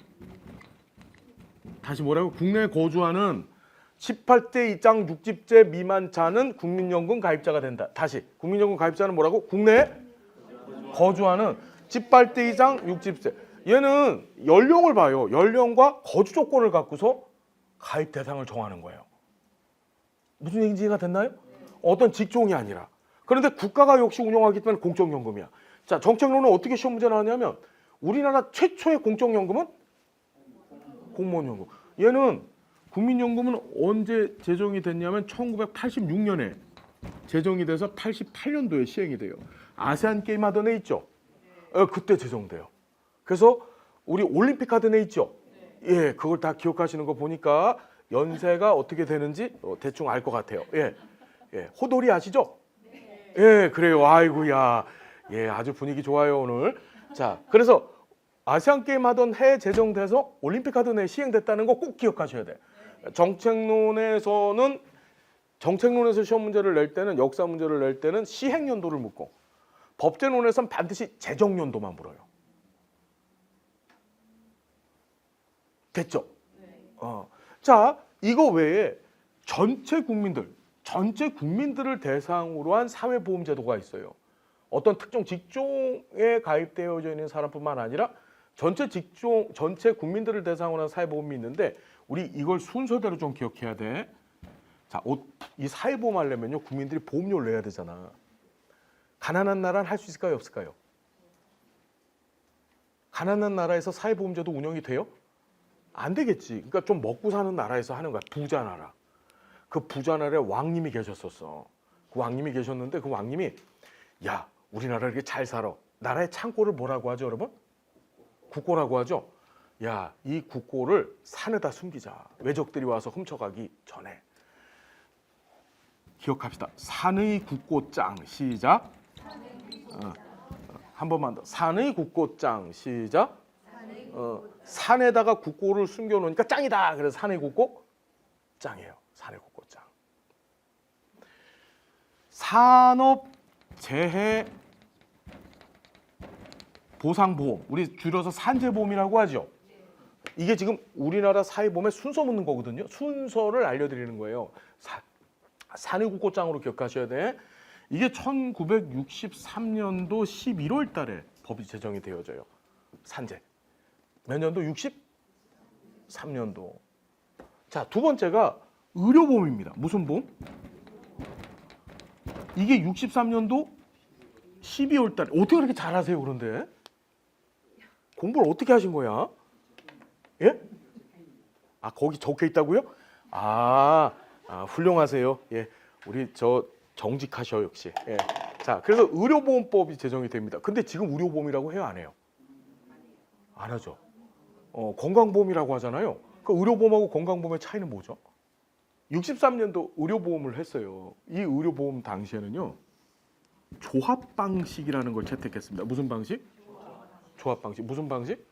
다시 뭐라고? 국내에 거주하는 18세 이상 60세 미만자는 국민연금 가입자가 된다. 다시. 국민연금 가입자는 뭐라고? 국내에 거주하는 18세 이상 60세. 얘는 연령을 봐요. 연령과 거주 조건을 갖고서 가입 대상을 정하는 거예요. 무슨 얘기인지 이해가 됐나요? 어떤 직종이 아니라. 그런데 국가가 역시 운영하기 때문에 공적연금이야. 자, 정책론은 어떻게 시험 문제 나왔냐면 우리나라 최초의 공적연금은 공무원연금. 얘는 국민연금은 언제 제정이 됐냐면 1986년에 제정이 돼서 88년도에 시행이 돼요. 아세안 게임 하던 애 있죠? 그때 제정돼요. 그래서 우리 올림픽 하던 애 있죠? 예, 그걸 다 기억하시는 거 보니까 연세가 어떻게 되는지 대충 알 것 같아요. 예, 호돌이 아시죠? 예, 그래요. 아이고야, 예, 아주 분위기 좋아요 오늘. 자, 그래서 아시안 게임 하던 해 제정돼서 올림픽 하던 해 시행됐다는 거 꼭 기억하셔야 돼. 정책론에서 시험 문제를 낼 때는 역사 문제를 낼 때는 시행 연도를 묻고 법제론에서는 반드시 제정 연도만 물어요. 됐죠? 자, 이거 외에 전체 국민들을 대상으로 한 사회보험제도가 있어요. 어떤 특정 직종에 가입되어져 있는 사람뿐만 아니라 전체 국민들을 대상으로 한 사회보험이 있는데 우리 이걸 순서대로 좀 기억해야 돼. 자, 이 사회보험 하려면요 국민들이 보험료를 내야 되잖아. 가난한 나라는 할 수 있을까요, 없을까요? 가난한 나라에서 사회보험제도 운영이 돼요? 안 되겠지. 그러니까 좀 먹고 사는 나라에서 하는 거야. 부자 나라. 그 부자 나라에 왕님이 계셨었어. 그 왕님이 계셨는데 그 왕님이 야, 우리나라 이렇게 잘 살아. 나라의 창고를 뭐라고 하죠, 여러분? 국고라고 하죠. 야, 이 국고를 산에다 숨기자. 외적들이 와서 훔쳐가기 전에. 기억합시다. 산의 국고장. 시작. 한 번만 더. 산의 국고장. 시작. 산에다가 국고를 숨겨놓으니까 짱이다. 그래서 산의 국고 짱이에요. 산의 국고장. 산업재해 보상보험. 우리 줄여서 산재보험이라고 하죠. 이게 지금 우리나라 사회보험의 순서 묻는 거거든요. 순서를 알려드리는 거예요. 산의 국고장으로 기억하셔야 돼. 이게 1963년도 11월 달에 법이 제정이 되어져요. 산재. 몇 년도? 63년도. 자, 두 번째가 의료보험입니다. 무슨 보험? 이게 63년도 12월 달에. 어떻게 그렇게 잘하세요, 그런데? 공부를 어떻게 하신 거야? 예? 거기 적혀 있다고요? 훌륭하세요. 예, 우리 정직하셔 역시. 예. 자, 그래서 의료보험법이 제정이 됩니다. 근데 지금 의료보험이라고 해요, 안 해요? 안 하죠. 건강보험이라고 하잖아요. 그 의료보험하고 건강보험의 차이는 뭐죠? 63년도 의료보험을 했어요. 이 의료보험 당시에는요, 조합 방식이라는 걸 채택했습니다. 무슨 방식? 조합 방식. 무슨 방식?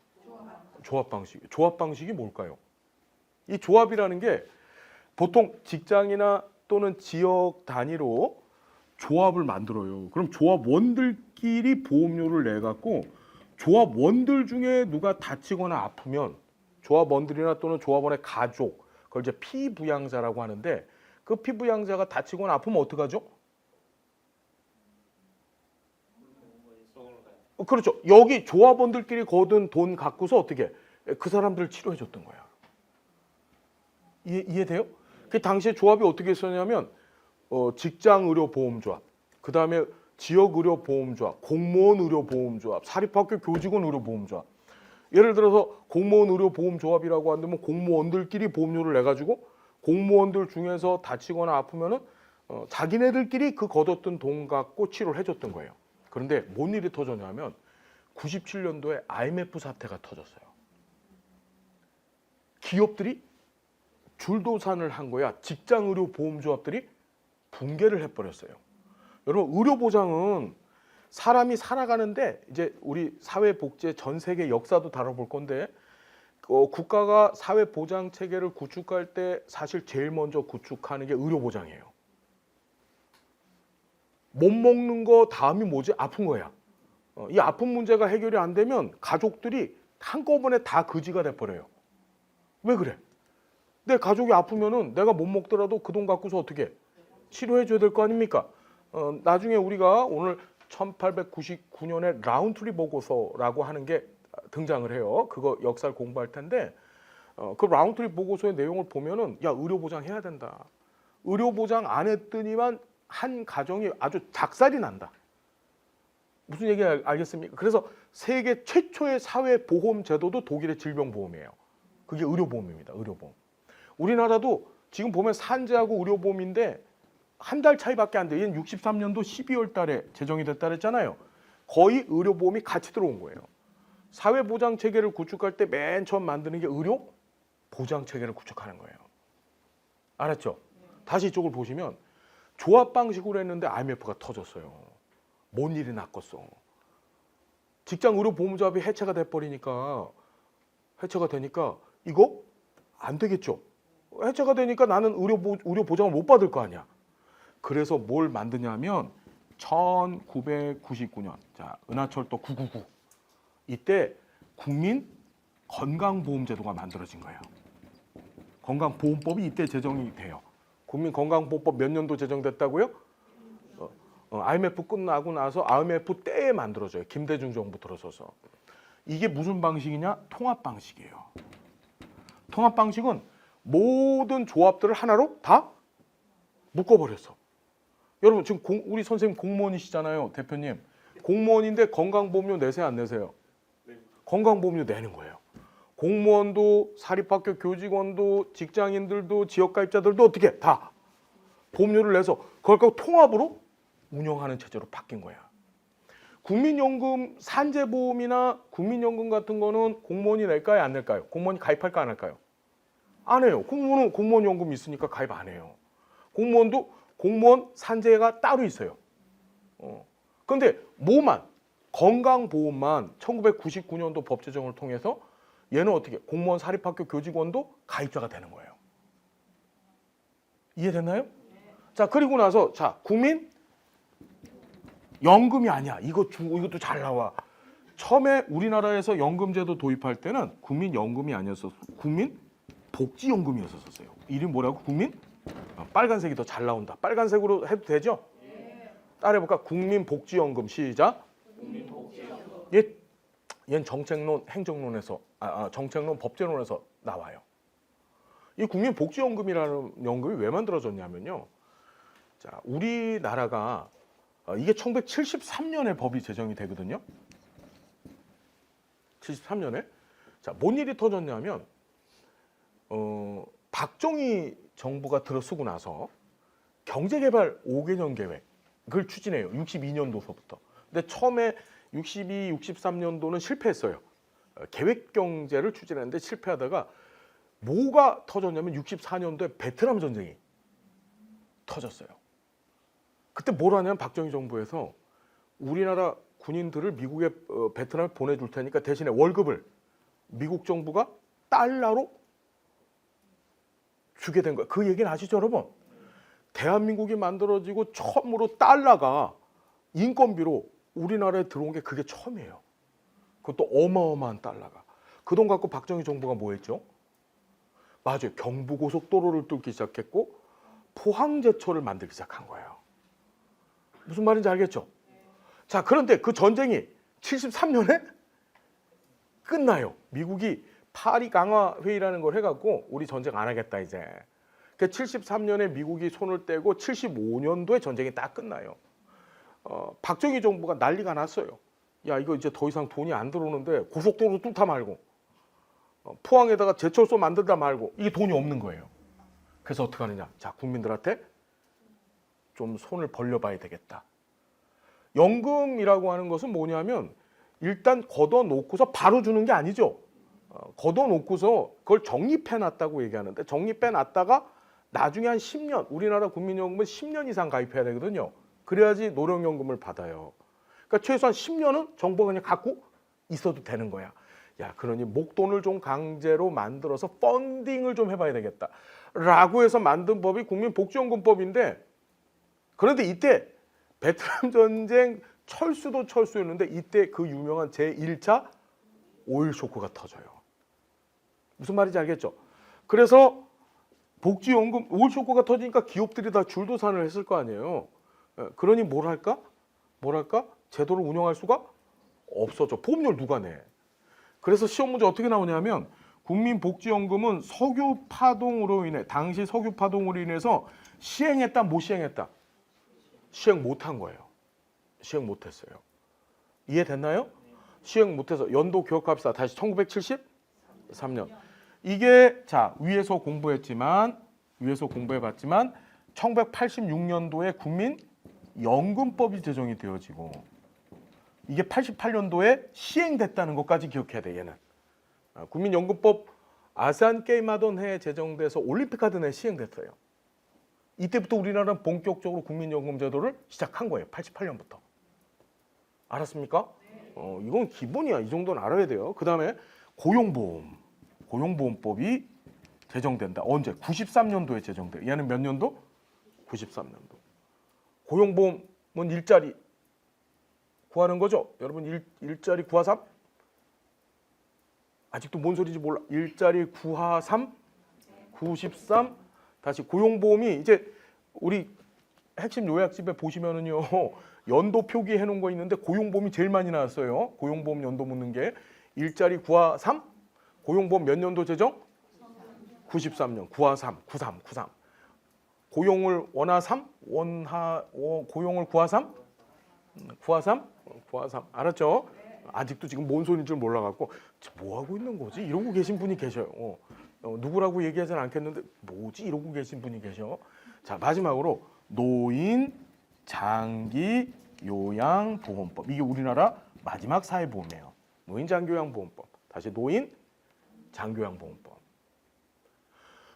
조합 방식. 조합 방식이 뭘까요? 이 조합이라는 게 보통 직장이나 또는 지역 단위로 조합을 만들어요. 그럼 조합원들끼리 보험료를 내 갖고 조합원들 중에 누가 다치거나 아프면 조합원들이나 또는 조합원의 가족, 그걸 이제 피부양자라고 하는데 그 피부양자가 다치거나 아프면 어떡하죠? 그렇죠. 여기 조합원들끼리 거둔 돈 갖고서 어떻게 그 사람들을 치료해 줬던 거야. 이해돼요? 그 당시에 조합이 어떻게 했었냐면 직장의료보험조합, 그 다음에 지역의료보험조합, 공무원의료보험조합, 사립학교 교직원 의료보험조합. 예를 들어서 공무원의료보험조합이라고 한다면 공무원들끼리 보험료를 내가지고 공무원들 중에서 다치거나 아프면은 자기네들끼리 그 걷었던 돈 갖고 치료를 해줬던 거예요. 그런데 뭔 일이 터졌냐면 97년도에 IMF 사태가 터졌어요. 기업들이 줄도산을 한 거야. 직장의료보험조합들이 붕괴를 해버렸어요. 여러분, 의료보장은 사람이 살아가는데 이제 우리 사회복지의 전 세계 역사도 다뤄볼 건데 국가가 사회보장 체계를 구축할 때 사실 제일 먼저 구축하는 게 의료보장이에요. 못 먹는 거 다음이 뭐지? 아픈 거야. 이 아픈 문제가 해결이 안 되면 가족들이 한꺼번에 다 거지가 돼버려요. 왜 그래? 내 가족이 아프면은 내가 못 먹더라도 그 돈 갖고서 어떻게 치료해 줘야 될 거 아닙니까? 나중에 우리가 오늘 1899년에 라운트리 보고서라고 하는 게 등장을 해요. 그거 역사를 공부할 텐데 그 라운트리 보고서의 내용을 보면은 야, 의료보장 해야 된다. 의료보장 안 했더니만 한 가정이 아주 작살이 난다. 무슨 얘기 알겠습니까? 그래서 세계 최초의 사회보험 제도도 독일의 질병보험이에요. 그게 의료보험입니다. 의료보험. 우리나라도 지금 보면 산재하고 의료보험인데 한 달 차이밖에 안 돼요. 얘는 63년도 12월 달에 제정이 됐다 그랬잖아요. 거의 의료보험이 같이 들어온 거예요. 사회보장 체계를 구축할 때 맨 처음 만드는 게 의료보장 체계를 구축하는 거예요. 알았죠? 다시 이쪽을 보시면 조합 방식으로 했는데 IMF가 터졌어요. 뭔 일이 났겠어. 직장의료보험조합이 해체가 돼버리니까 해체가 되니까 이거 안 되겠죠. 해체가 되니까 나는 의료보장을 못 받을 거 아니야. 그래서 뭘 만드냐면 1999년 자 은하철도 999 이때 국민 건강보험제도가 만들어진 거예요. 건강보험법이 이때 제정이 돼요. 국민건강보험법 몇 년도 제정됐다고요? IMF 끝나고 나서 IMF 때에 만들어져요. 김대중 정부 들어서서. 이게 무슨 방식이냐? 통합 방식이에요. 통합 방식은 모든 조합들을 하나로 다 묶어버렸어. 여러분 지금 우리 선생님 공무원이시잖아요. 대표님. 공무원인데 건강보험료 내세요 안 내세요? 네. 건강보험료 내는 거예요. 공무원도 사립학교 교직원도 직장인들도 지역가입자들도 어떻게 다 보험료를 내서 그걸 갖고 통합으로 운영하는 체제로 바뀐 거야. 국민연금 산재보험이나 국민연금 같은 거는 공무원이 낼까요 안 낼까요? 공무원이 가입할까 안 할까요? 안 해요. 공무원은 공무원연금 있으니까 가입 안 해요. 공무원도 공무원 산재가 따로 있어요. 그런데 뭐만 건강보험만 1999년도 법 제정을 통해서 얘는 어떻게 공무원 사립학교 교직원도 가입자가 되는 거예요. 이해됐나요? 자 그리고 나서 자 국민 연금이 아니야. 이것도 잘 나와. 처음에 우리나라에서 연금제도 도입할 때는 국민연금이 아니었어. 국민복지연금이었었어요. 이름이 뭐라고? 빨간색이 더 잘 나온다. 빨간색으로 해도 되죠? 따라해볼까? 국민복지연금 시작. 얘는 정책론, 행정론에서 정책론, 법제론에서 나와요. 이 국민복지연금이라는 연금이 왜 만들어졌냐면요. 자, 우리나라가 이게 1973년에 법이 제정이 되거든요. 73년에. 자, 뭔 일이 터졌냐면 박정희 정부가 들어서고 나서 경제개발 5개년 계획을 추진해요. 62년도서부터. 근데 처음에 62, 63년도는 실패했어요. 계획경제를 추진했는데 실패하다가 뭐가 터졌냐면 64년도에 베트남 전쟁이 터졌어요. 그때 뭘 하냐면 박정희 정부에서 우리나라 군인들을 미국에 베트남에 보내줄 테니까 대신에 월급을 미국 정부가 달러로 주게 된 거예요. 그 얘기는 아시죠, 여러분? 대한민국이 만들어지고 처음으로 달러가 인건비로 우리나라에 들어온 게 그게 처음이에요. 그것도 어마어마한 달러가. 그 돈 갖고 박정희 정부가 뭐 했죠? 맞아요. 경부고속도로를 뚫기 시작했고 포항제철을 만들기 시작한 거예요. 무슨 말인지 알겠죠? 자, 그런데 그 전쟁이 73년에 끝나요. 미국이 파리 강화 회의라는 걸 해갖고 우리 전쟁 안 하겠다 이제. 그 73년에 미국이 손을 떼고 75년도에 전쟁이 딱 끝나요. 박정희 정부가 난리가 났어요. 야 이거 이제 더 이상 돈이 안 들어오는데 고속도로 뚫다 말고 포항에다가 제철소 만들다 말고 이게 돈이 없는 거예요. 그래서 어떻게 하느냐? 자, 국민들한테 좀 손을 벌려봐야 되겠다. 연금이라고 하는 것은 뭐냐면 일단 걷어놓고서 바로 주는 게 아니죠. 걷어놓고서 그걸 적립해놨다고 얘기하는데 적립해놨다가 나중에 한 10년, 우리나라 국민연금은 10년 이상 가입해야 되거든요. 그래야지 노령연금을 받아요. 그러니까 최소한 10년은 정부가 그냥 갖고 있어도 되는 거야. 야, 그러니 목돈을 좀 강제로 만들어서 펀딩을 좀 해봐야 되겠다. 라고 해서 만든 법이 국민복지연금법인데, 그런데 이때 베트남 전쟁 철수도 철수였는데 이때 그 유명한 제1차 오일 쇼크가 터져요. 무슨 말인지 알겠죠? 그래서 복지연금 오일 쇼크가 터지니까 기업들이 다 줄도산을 했을 거 아니에요. 그러니 뭘 할까? 제도를 운영할 수가 없어져. 보험료를 누가 내? 그래서 시험 문제 어떻게 나오냐면 국민복지연금은 석유 파동으로 인해 당시 석유 파동으로 인해서 시행했다 못 시행했다? 시행 못한 거예요. 시행 못했어요. 이해됐나요? 시행 못해서 연도 기억합시다. 다시 1973년. 이게 자 위에서 공부해봤지만 1986년도에 국민연금법이 제정이 되어지고 이게 88년도에 시행됐다는 것까지 기억해야 돼. 얘는 국민연금법 아세안 게임 하던 해에 제정돼서 올림픽 하던 해에 시행됐어요. 이때부터 우리나라는 본격적으로 국민연금 제도를 시작한 거예요. 88년부터. 알았습니까? 이건 기본이야. 이 정도는 알아야 돼요. 그 다음에 고용보험법이 제정된다. 언제? 93년도에 제정돼요. 얘는 몇 년도? 93년도. 고용보험은 일자리 구하는 거죠. 여러분 일자리 구하3? 아직도 뭔 소리인지 몰라. 일자리 구하3? 93? 다시 고용보험이 이제 우리 핵심 요약집에 보시면은요. 연도 표기해 놓은 거 있는데 고용보험이 제일 많이 나왔어요. 고용보험 연도 묻는 게 일자리 구하3? 고용보험 몇 년도 제정? 93년. 구하3, 93. 고용을 원하3? 고용을 구하3? 구하3? 알았죠? 아직도 지금 뭔 소리인 줄 몰라갖고 뭐 하고 있는 거지? 이러고 계신 분이 계셔요. 누구라고 얘기하진 않겠는데 뭐지? 이러고 계신 분이 계셔. 자, 마지막으로 노인 장기 요양보험법. 이게 우리나라 마지막 사회보험이에요. 노인 장기요양보험법. 다시 노인 장기요양보험법.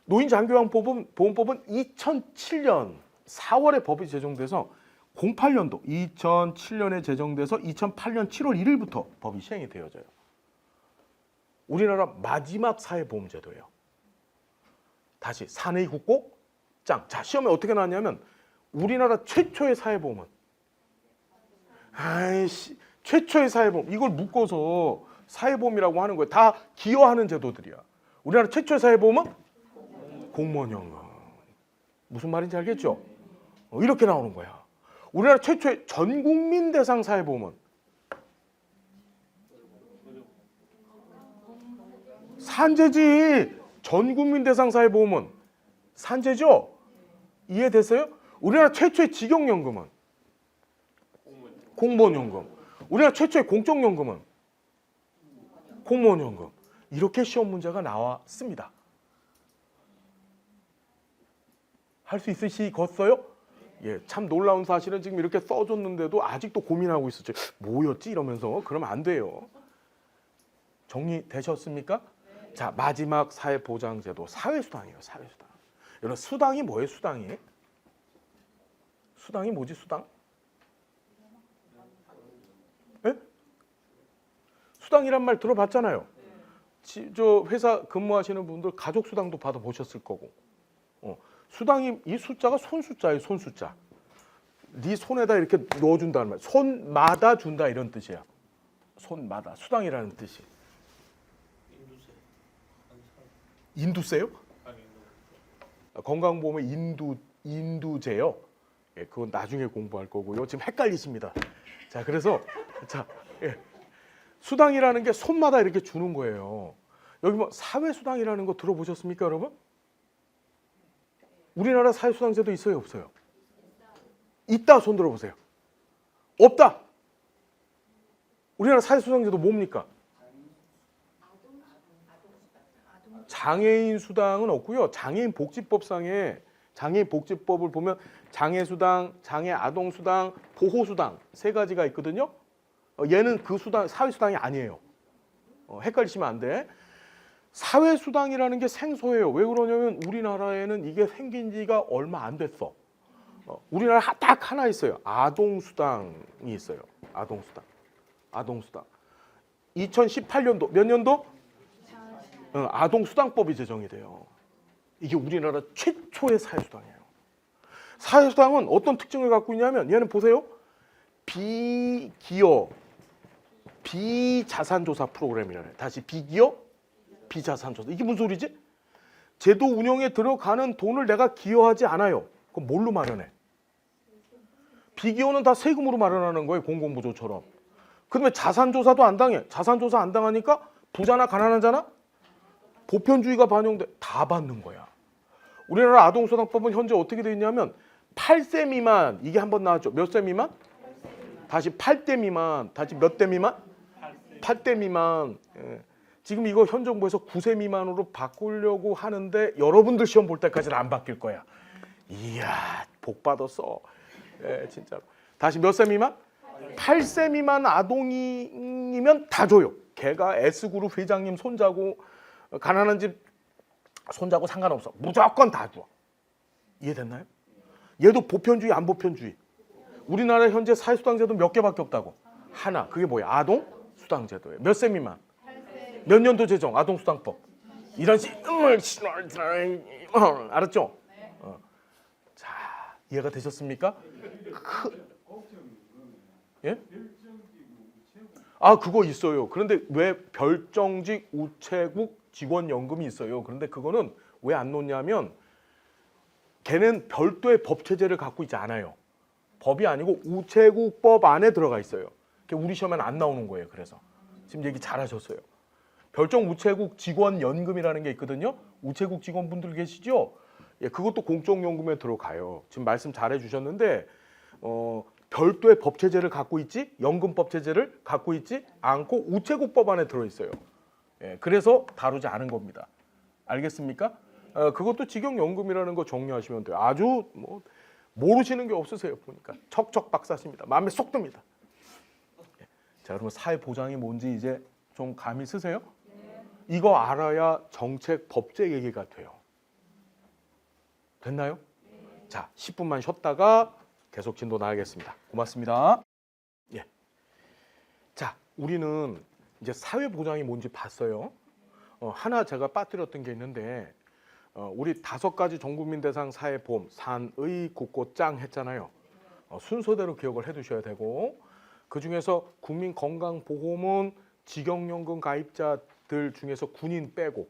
노인 장기요양보험법은 2007년 4월에 법이 제정돼서 08년도 2007년에 제정돼서 2008년 7월 1일부터 법이 시행이 되어져요. 우리나라 마지막 사회보험제도예요. 다시 사내이 국고 짱. 자, 시험에 어떻게 나왔냐면 우리나라 최초의 사회보험은 최초의 사회보험 이걸 묶어서 사회보험이라고 하는 거예요. 다 기여하는 제도들이야. 우리나라 최초의 사회보험은 공무원연금. 무슨 말인지 알겠죠? 이렇게 나오는 거야. 우리나라 최초의 전국민 대상 사회보험은 산재지. 전국민 대상 사회보험은 산재죠? 이해됐어요? 우리나라 최초의 직영연금은 공무원연금. 우리나라 최초의 공적연금은 공무원연금. 이렇게 시험 문제가 나왔습니다. 할 수 있으시겠어요? 예, 참 놀라운 사실은 지금 이렇게 써줬는데도 아직도 고민하고 있었죠. 뭐였지? 이러면서. 그러면 안 돼요. 정리되셨습니까? 자, 마지막 사회보장제도 사회수당이에요. 사회수당. 여러분 수당이 뭐예요? 수당이? 수당이 뭐지? 수당? 예? 수당이란 말 들어봤잖아요. 저 회사 근무하시는 분들 가족수당도 받아보셨을 거고. 수당이 이 숫자가 손숫자예요. 손숫자. 네 손에다 이렇게 넣어준다는 말. 손마다 준다 이런 뜻이야. 손마다. 수당이라는 뜻이. 인두세요? 건강보험의 인두제요. 예, 그건 나중에 공부할 거고요. 지금 헷갈리십니다. 자, 그래서 예. 수당이라는 게 손마다 이렇게 주는 거예요. 여기 뭐 사회수당이라는 거 들어보셨습니까, 여러분? 우리나라 사회수당제도 있어요, 없어요? 있다. 손 들어보세요. 없다. 우리나라 사회수당제도 뭡니까? 장애인 수당은 없고요. 장애인 복지법상에 장애인 복지법을 보면 장애 수당, 장애 아동 수당, 보호 수당 세 가지가 있거든요. 얘는 그 수당 사회 수당이 아니에요. 헷갈리시면 안 돼. 사회 수당이라는 게 생소해요. 왜 그러냐면 우리나라에는 이게 생긴 지가 얼마 안 됐어. 우리나라 딱 하나 있어요. 아동 수당이 있어요. 아동 수당. 아동 수당. 2018년도 몇 년도? 아동 수당법이 제정이 돼요. 이게 우리나라 최초의 사회 수당이에요. 사회 수당은 어떤 특징을 갖고 있냐면 얘는 보세요. 비기여 비자산조사 프로그램이라네. 다시 비기여 비자산조사. 이게 무슨 소리지? 제도 운영에 들어가는 돈을 내가 기여하지 않아요. 그럼 뭘로 마련해? 비기여는 다 세금으로 마련하는 거예요. 공공부조처럼. 그다음에 자산조사도 안 당해. 자산조사 안 당하니까 부자나 가난하잖아? 보편주의가 반영돼. 다 받는 거야. 우리나라 아동수당법은 현재 어떻게 되어 있냐면 8세 미만, 이게 한번 나왔죠. 몇 세 미만? 다시 8대 미만. 다시 몇 대 미만? 8대 미만. 예. 지금 이거 현 정부에서 9세 미만으로 바꾸려고 하는데 여러분들 시험 볼 때까지는 안 바뀔 거야. 이야, 복 받았어. 예, 진짜. 다시 몇 세 미만? 8세 미만 아동이면 다 줘요. 걔가 S그룹 회장님 손자고 가난한 집 손자고 상관없어. 무조건 다 줘. 이해됐나요? 얘도 보편주의 안 보편주의. 우리나라 현재 사회수당제도 몇 개밖에 없다고. 하나. 그게 뭐야? 아동수당제도예요. 몇 세 미만? 몇 년도 제정? 아동수당법. 이런 알았죠? 자, 이해가 되셨습니까? 예? 그거 있어요. 그런데 왜 별정직 우체국 직원연금이 있어요. 그런데 그거는 왜 안 놓냐면 걔는 별도의 법 체제를 갖고 있지 않아요. 법이 아니고 우체국법 안에 들어가 있어요. 우리 시험에는 안 나오는 거예요. 그래서 지금 얘기 잘하셨어요. 별정 우체국 직원연금이라는 게 있거든요. 우체국 직원분들 계시죠? 예, 그것도 공적연금에 들어가요. 지금 말씀 잘해주셨는데 별도의 법 체제를 갖고 있지 연금법 체제를 갖고 있지 않고 우체국법 안에 들어있어요. 예, 그래서 다루지 않은 겁니다. 알겠습니까? 그것도 직영연금이라는 거 정리하시면 돼요. 아주 모르시는 게 없으세요. 보니까 척척 박사십니다. 마음에 쏙 듭니다. 예. 자, 그러면 사회보장이 뭔지 이제 좀 감이 쓰세요? 이거 알아야 정책 법제 얘기가 돼요. 됐나요? 자, 10분만 쉬었다가 계속 진도 나가겠습니다. 고맙습니다. 예. 자, 우리는 이제 사회보장이 뭔지 봤어요. 하나 제가 빠뜨렸던 게 있는데 우리 5가지 전국민 대상 사회보험 산의 국고짱 했잖아요. 순서대로 기억을 해두셔야 되고 그중에서 국민건강보험은 직영연금 가입자들 중에서 군인 빼고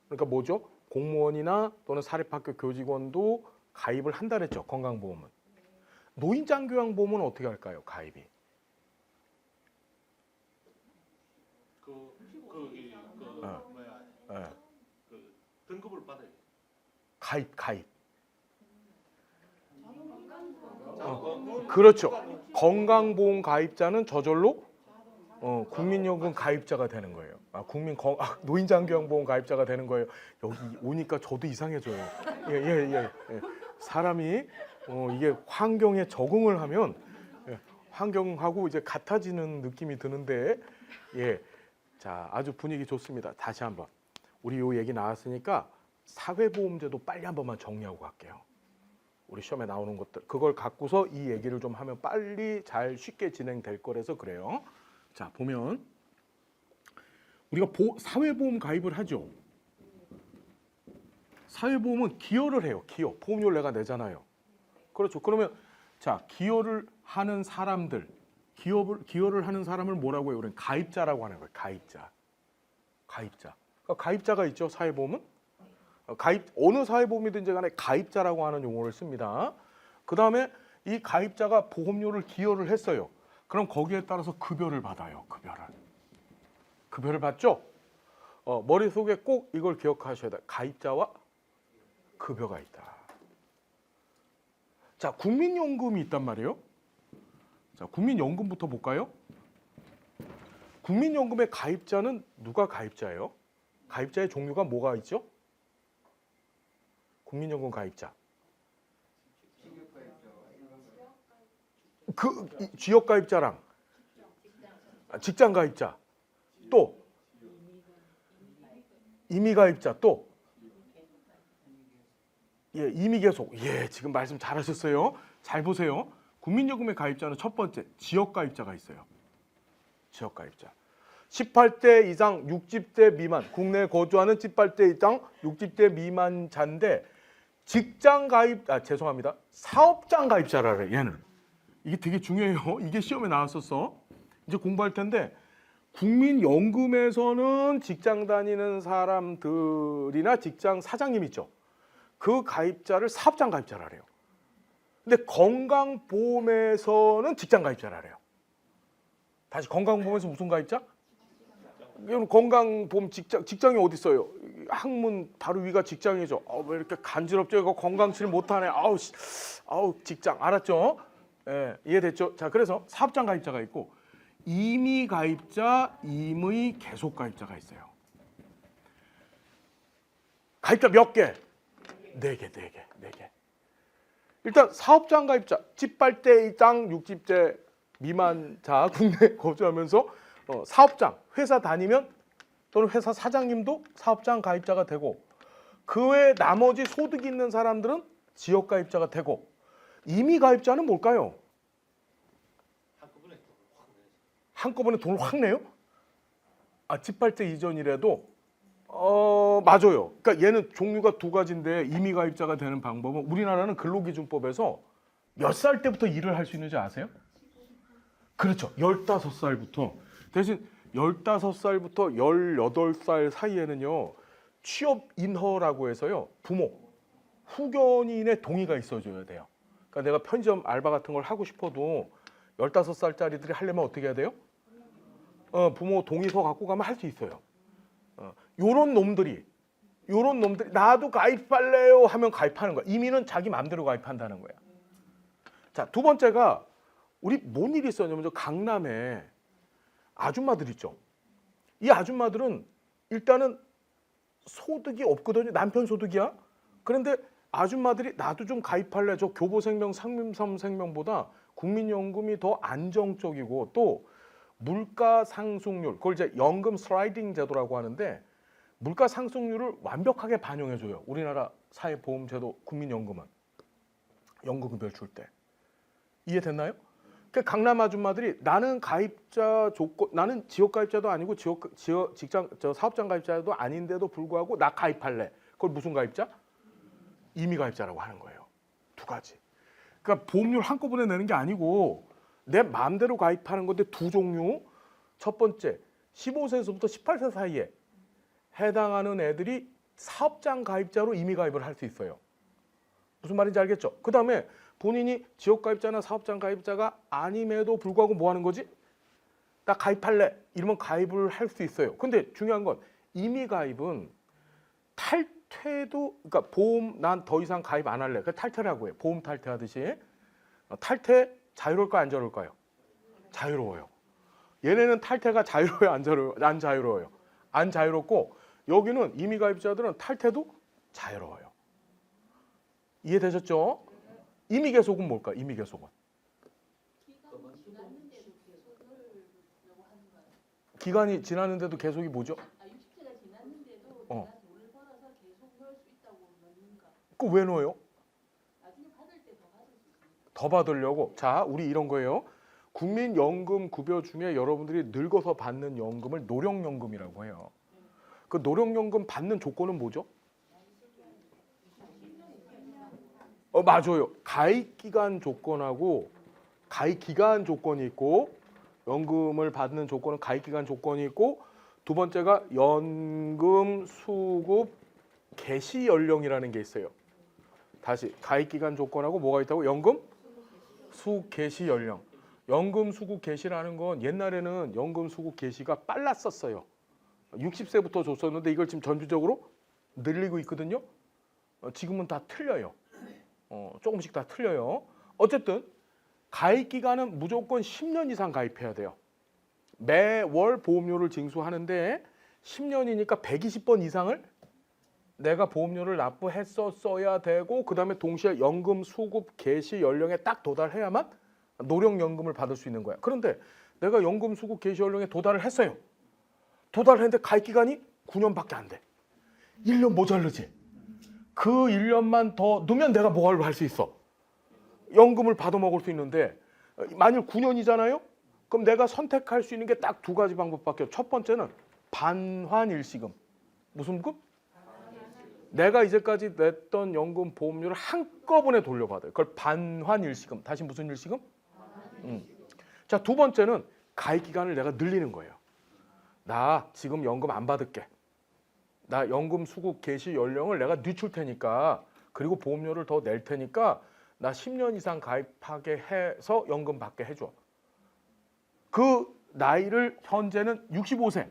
그러니까 뭐죠? 공무원이나 또는 사립학교 교직원도 가입을 한다 그랬죠. 건강보험은. 노인장교양보험은 어떻게 할까요? 가입이. 등급을 받아요. 가입. 그렇죠. 건강보험 가입자는 저절로 국민연금 가입자가 되는 거예요. 노인장교양보험 가입자가 되는 거예요. 여기 오니까 저도 이상해져요. 예. 사람이 이게 환경에 적응을 하면 환경하고 이제 같아지는 느낌이 드는데 예. 자, 아주 분위기 좋습니다. 다시 한번. 우리 요 얘기 나왔으니까 사회보험제도 빨리 한 번만 정리하고 갈게요. 우리 시험에 나오는 것들 그걸 갖고서 이 얘기를 좀 하면 빨리 잘 쉽게 진행될 거라서 그래요. 자, 보면 우리가 사회보험 가입을 하죠. 사회보험은 기여를 해요. 기여. 보험료를 내가 내잖아요. 그렇죠. 그러면 자, 기여를 하는 사람들 기여를 하는 사람을 뭐라고 해요? 우리는 가입자라고 하는 거예요. 가입자. 그러니까 가입자가 있죠. 사회보험은. 어느 사회보험이든지 간에 가입자라고 하는 용어를 씁니다. 그 다음에 이 가입자가 보험료를 기여를 했어요. 그럼 거기에 따라서 급여를 받아요. 급여를 받죠? 머릿속에 꼭 이걸 기억하셔야 돼요. 가입자와 급여가 있다. 자, 국민연금이 있단 말이에요. 자, 국민연금부터 볼까요? 국민연금의 가입자는 누가 가입자예요? 가입자의 종류가 뭐가 있죠? 국민연금 가입자. 그 지역 가입자랑 직장 가입자, 또 임의 가입자, 또 예, 임의 계속. 예, 지금 말씀 잘하셨어요. 잘 보세요. 국민연금의 가입자는 첫 번째 지역 가입자가 있어요. 지역 가입자. 18대 이상 60대 미만, 국내에 거주하는 18대 이상 60대 미만자인데 직장 가입, 죄송합니다. 사업장 가입자라 그래, 얘는. 이게 되게 중요해요. 이게 시험에 나왔었어. 이제 공부할 텐데 국민연금에서는 직장 다니는 사람들이나 직장 사장님 있죠. 그 가입자를 사업장 가입자라 그래요. 근데 건강보험에서는 직장 가입자라 그래요. 다시 건강보험에서 무슨 가입자? 이건 건강보험 직장이 어디 있어요? 항문 바로 위가 직장이죠. 왜 이렇게 간지럽죠? 이거 건강치를 못하네. 아우 직장 알았죠? 예, 이해됐죠? 자, 그래서 사업장 가입자가 있고 임의 가입자, 임의 계속 가입자가 있어요. 가입자 몇 개? 네 개. 일단 사업장 가입자, 18대 이상 60대 미만자 국내에 거주하면서 사업장, 회사 다니면 또는 회사 사장님도 사업장 가입자가 되고 그 외에 나머지 소득이 있는 사람들은 지역 가입자가 되고 임의 가입자는 뭘까요? 한꺼번에 돈을 확 내요? 18대 이전이라도 맞아요. 그러니까 얘는 종류가 두 가지인데 임의 가입자가 되는 방법은 우리나라는 근로기준법에서 몇 살 때부터 일을 할 수 있는지 아세요? 그렇죠. 15살부터. 대신 15살부터 18살 사이에는요. 취업인허라고 해서요. 부모, 후견인의 동의가 있어줘야 돼요. 그러니까 내가 편의점 알바 같은 걸 하고 싶어도 15살짜리들이 하려면 어떻게 해야 돼요? 부모 동의서 갖고 가면 할 수 있어요. 요런 놈들이 나도 가입할래요 하면 가입하는 거야. 임의는 자기 마음대로 가입한다는 거야. 자, 두 번째가 우리 뭔 일이 있었냐면 저 강남에 아줌마들 있죠. 이 아줌마들은 일단은 소득이 없거든요. 남편 소득이야. 그런데 아줌마들이 나도 좀 가입할래. 저 교보생명, 상민섬생명보다 국민연금이 더 안정적이고 또 물가 상승률, 그걸 이제 연금 슬라이딩 제도라고 하는데 물가 상승률을 완벽하게 반영해줘요. 우리나라 사회보험제도 국민연금은 연금급여를 줄 때. 이해됐나요? 그 강남 아줌마들이 나는 가입자 조건, 나는 지역 가입자도 아니고 직장 사업장 가입자도 아닌데도 불구하고 나 가입할래. 그걸 무슨 가입자? 임의 가입자라고 하는 거예요. 두 가지. 그러니까 보험료를 한꺼번에 내는 게 아니고 내 마음대로 가입하는 건데 두 종류. 첫 번째, 15세에서부터 18세 사이에 해당하는 애들이 사업장 가입자로 임의 가입을 할 수 있어요. 무슨 말인지 알겠죠? 그 다음에 본인이 지역 가입자나 사업장 가입자가 아님에도 불구하고 뭐 하는 거지? 나 가입할래. 이러면 가입을 할 수 있어요. 근데 중요한 건 임의 가입은 탈퇴도, 그러니까 보험 난 더 이상 가입 안 할래. 그 탈퇴라고 해요. 보험 탈퇴하듯이. 탈퇴 자유로울까요? 안 자유로울까요? 자유로워요. 얘네는 탈퇴가 자유로워요? 안 자유로워요? 안 자유롭고 여기는 임의 가입자들은 탈퇴도 자유로워요. 이해되셨죠? 임의 계속은 뭘까? 임의 계속은 기간이 지났는데도 계속이 뭐죠? 60세가 지났는데도 내가 돈을 벌어서 계속 넣을 수 있다고 넣는가? 그 왜 넣어요? 나중에 받을 때 더 받을 수 있으니까. 더 받으려고. 자, 우리 이런 거예요. 국민연금 급여 중에 여러분들이 늙어서 받는 연금을 노령연금이라고 해요. 그 노령연금 받는 조건은 뭐죠? 맞아요. 가입 기간 조건하고 가입 기간 조건이 있고 연금을 받는 조건은 가입 기간 조건이 있고 두 번째가 연금 수급 개시 연령이라는 게 있어요. 다시 가입 기간 조건하고 뭐가 있다고? 연금 수급 개시 연령. 연금 수급 개시라는 건 옛날에는 연금 수급 개시가 빨랐었어요. 60세부터 줬었는데 이걸 지금 전주적으로 늘리고 있거든요. 지금은 다 틀려요. 조금씩 다 틀려요. 어쨌든 가입 기간은 무조건 10년 이상 가입해야 돼요. 매월 보험료를 징수하는데 10년이니까 120번 이상을 내가 보험료를 납부했었어야 되고 그다음에 동시에 연금 수급 개시 연령에 딱 도달해야만 노령연금을 받을 수 있는 거야. 그런데 내가 연금 수급 개시 연령에 도달을 했어요. 도달했는데 가입 기간이 9년밖에 안 돼. 1년 모자르지. 그 1년만 더 넣으면 내가 뭘 할 수 있어? 연금을 받아먹을 수 있는데 만일 9년이잖아요? 그럼 내가 선택할 수 있는 게 딱 두 가지 방법밖에 없어. 첫 번째는 반환일시금. 무슨 금? 내가 이제까지 냈던 연금 보험료를 한꺼번에 돌려받아요. 그걸 반환일시금. 다시 무슨 일시금? 자, 두 번째는 가입 기간을 내가 늘리는 거예요. 나 지금 연금 안 받을게. 나 연금 수급 개시 연령을 내가 늦출 테니까 그리고 보험료를 더 낼 테니까 나 10년 이상 가입하게 해서 연금 받게 해줘. 그 나이를 현재는 65세.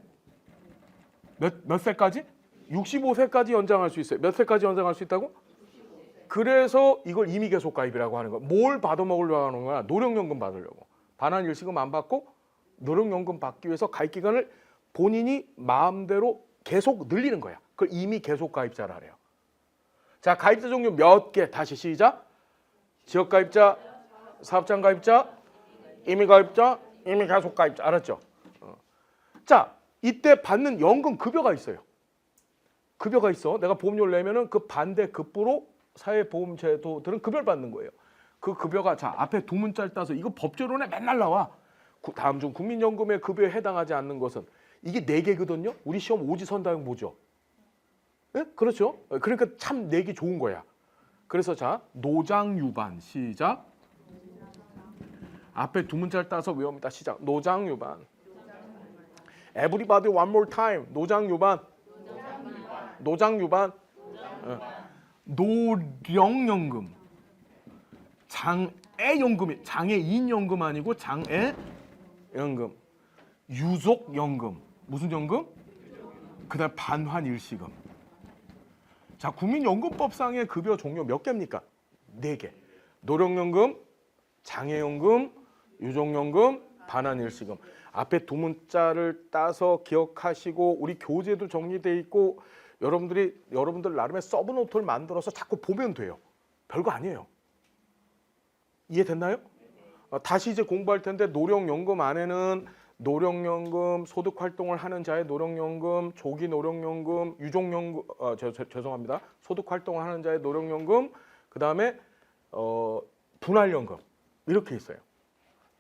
몇 세까지? 65세까지 연장할 수 있어요. 몇 세까지 연장할 수 있다고? 그래서 이걸 임의 계속 가입이라고 하는 거야. 뭘 받아먹으려고 하는 거야? 노령연금 받으려고. 반환 일시금 안 받고 노령연금 받기 위해서 가입 기간을 본인이 마음대로 계속 늘리는 거야. 그걸 임의 계속 가입자라 그래요. 자, 가입자 종류 몇 개? 다시 시작. 지역 가입자, 사업장 가입자, 임의 가입자, 임의 계속 가입자. 알았죠? 자, 이때 받는 연금 급여가 있어요. 급여가 있어. 내가 보험료를 내면은 그 반대 급부로 사회보험제도들은 급여를 받는 거예요. 그 급여가 자 앞에 두 문자를 따서 이거 법제론에 맨날 나와. 다음 중 국민연금의 급여에 해당하지 않는 것은 이게 4개거든요. 우리 시험 오지선다형 뭐죠? 네? 그렇죠. 그러니까 참 내기 좋은 거야. 그래서 자 노장유반 시작. 앞에 두 문자를 따서 외웁니다. 시작. 노장유반. Everybody one more time. 노장유반. 노장유반. 노령연금. 장애연금이 장애인연금 아니고 장애연금. 유족연금. 무슨 연금? 그다음 반환일시금. 자, 국민연금법상의 급여 종류 몇 개입니까? 4개. 노령연금, 장애연금, 유족연금, 반환일시금. 앞에 두 문자를 따서 기억하시고 우리 교재도 정리돼 있고 여러분들 나름의 서브노트를 만들어서 자꾸 보면 돼요. 별거 아니에요. 이해됐나요? 다시 이제 공부할 텐데 노령연금 안에는 노령연금, 소득활동을 하는 자의 노령연금, 조기 노령연금, 유족연금, 죄송합니다. 소득활동을 하는 자의 노령연금, 그 다음에 분할연금 이렇게 있어요.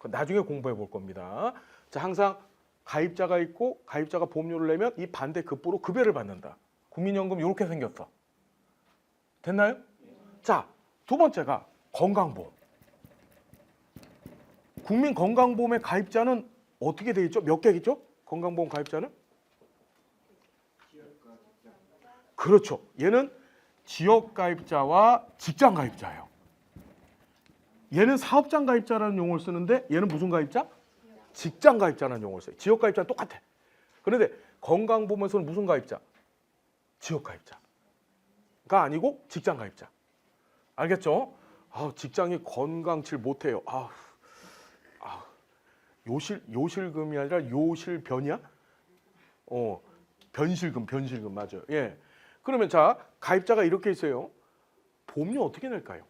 나중에 공부해 볼 겁니다. 자, 항상 가입자가 있고 가입자가 보험료를 내면 이 반대 급부로 급여를 받는다. 국민연금 이렇게 생겼어. 됐나요? 자, 두 번째가 건강보험. 국민건강보험의 가입자는 어떻게 돼 있죠? 몇 개겠죠? 건강보험 가입자는? 그렇죠. 얘는 지역 가입자와 직장 가입자예요. 얘는 사업장 가입자라는 용어를 쓰는데 얘는 무슨 가입자? 직장 가입자라는 용어를 써요. 지역 가입자는 똑같아. 그런데 건강보험에서는 무슨 가입자? 지역 가입자가 아니고 직장 가입자. 알겠죠? 직장이 건강칠 못해요. 요실금이 아니라 요실변이야? 변실금 맞아요. 예. 그러면 자, 가입자가 이렇게 있어요. 보험료 어떻게 낼까요?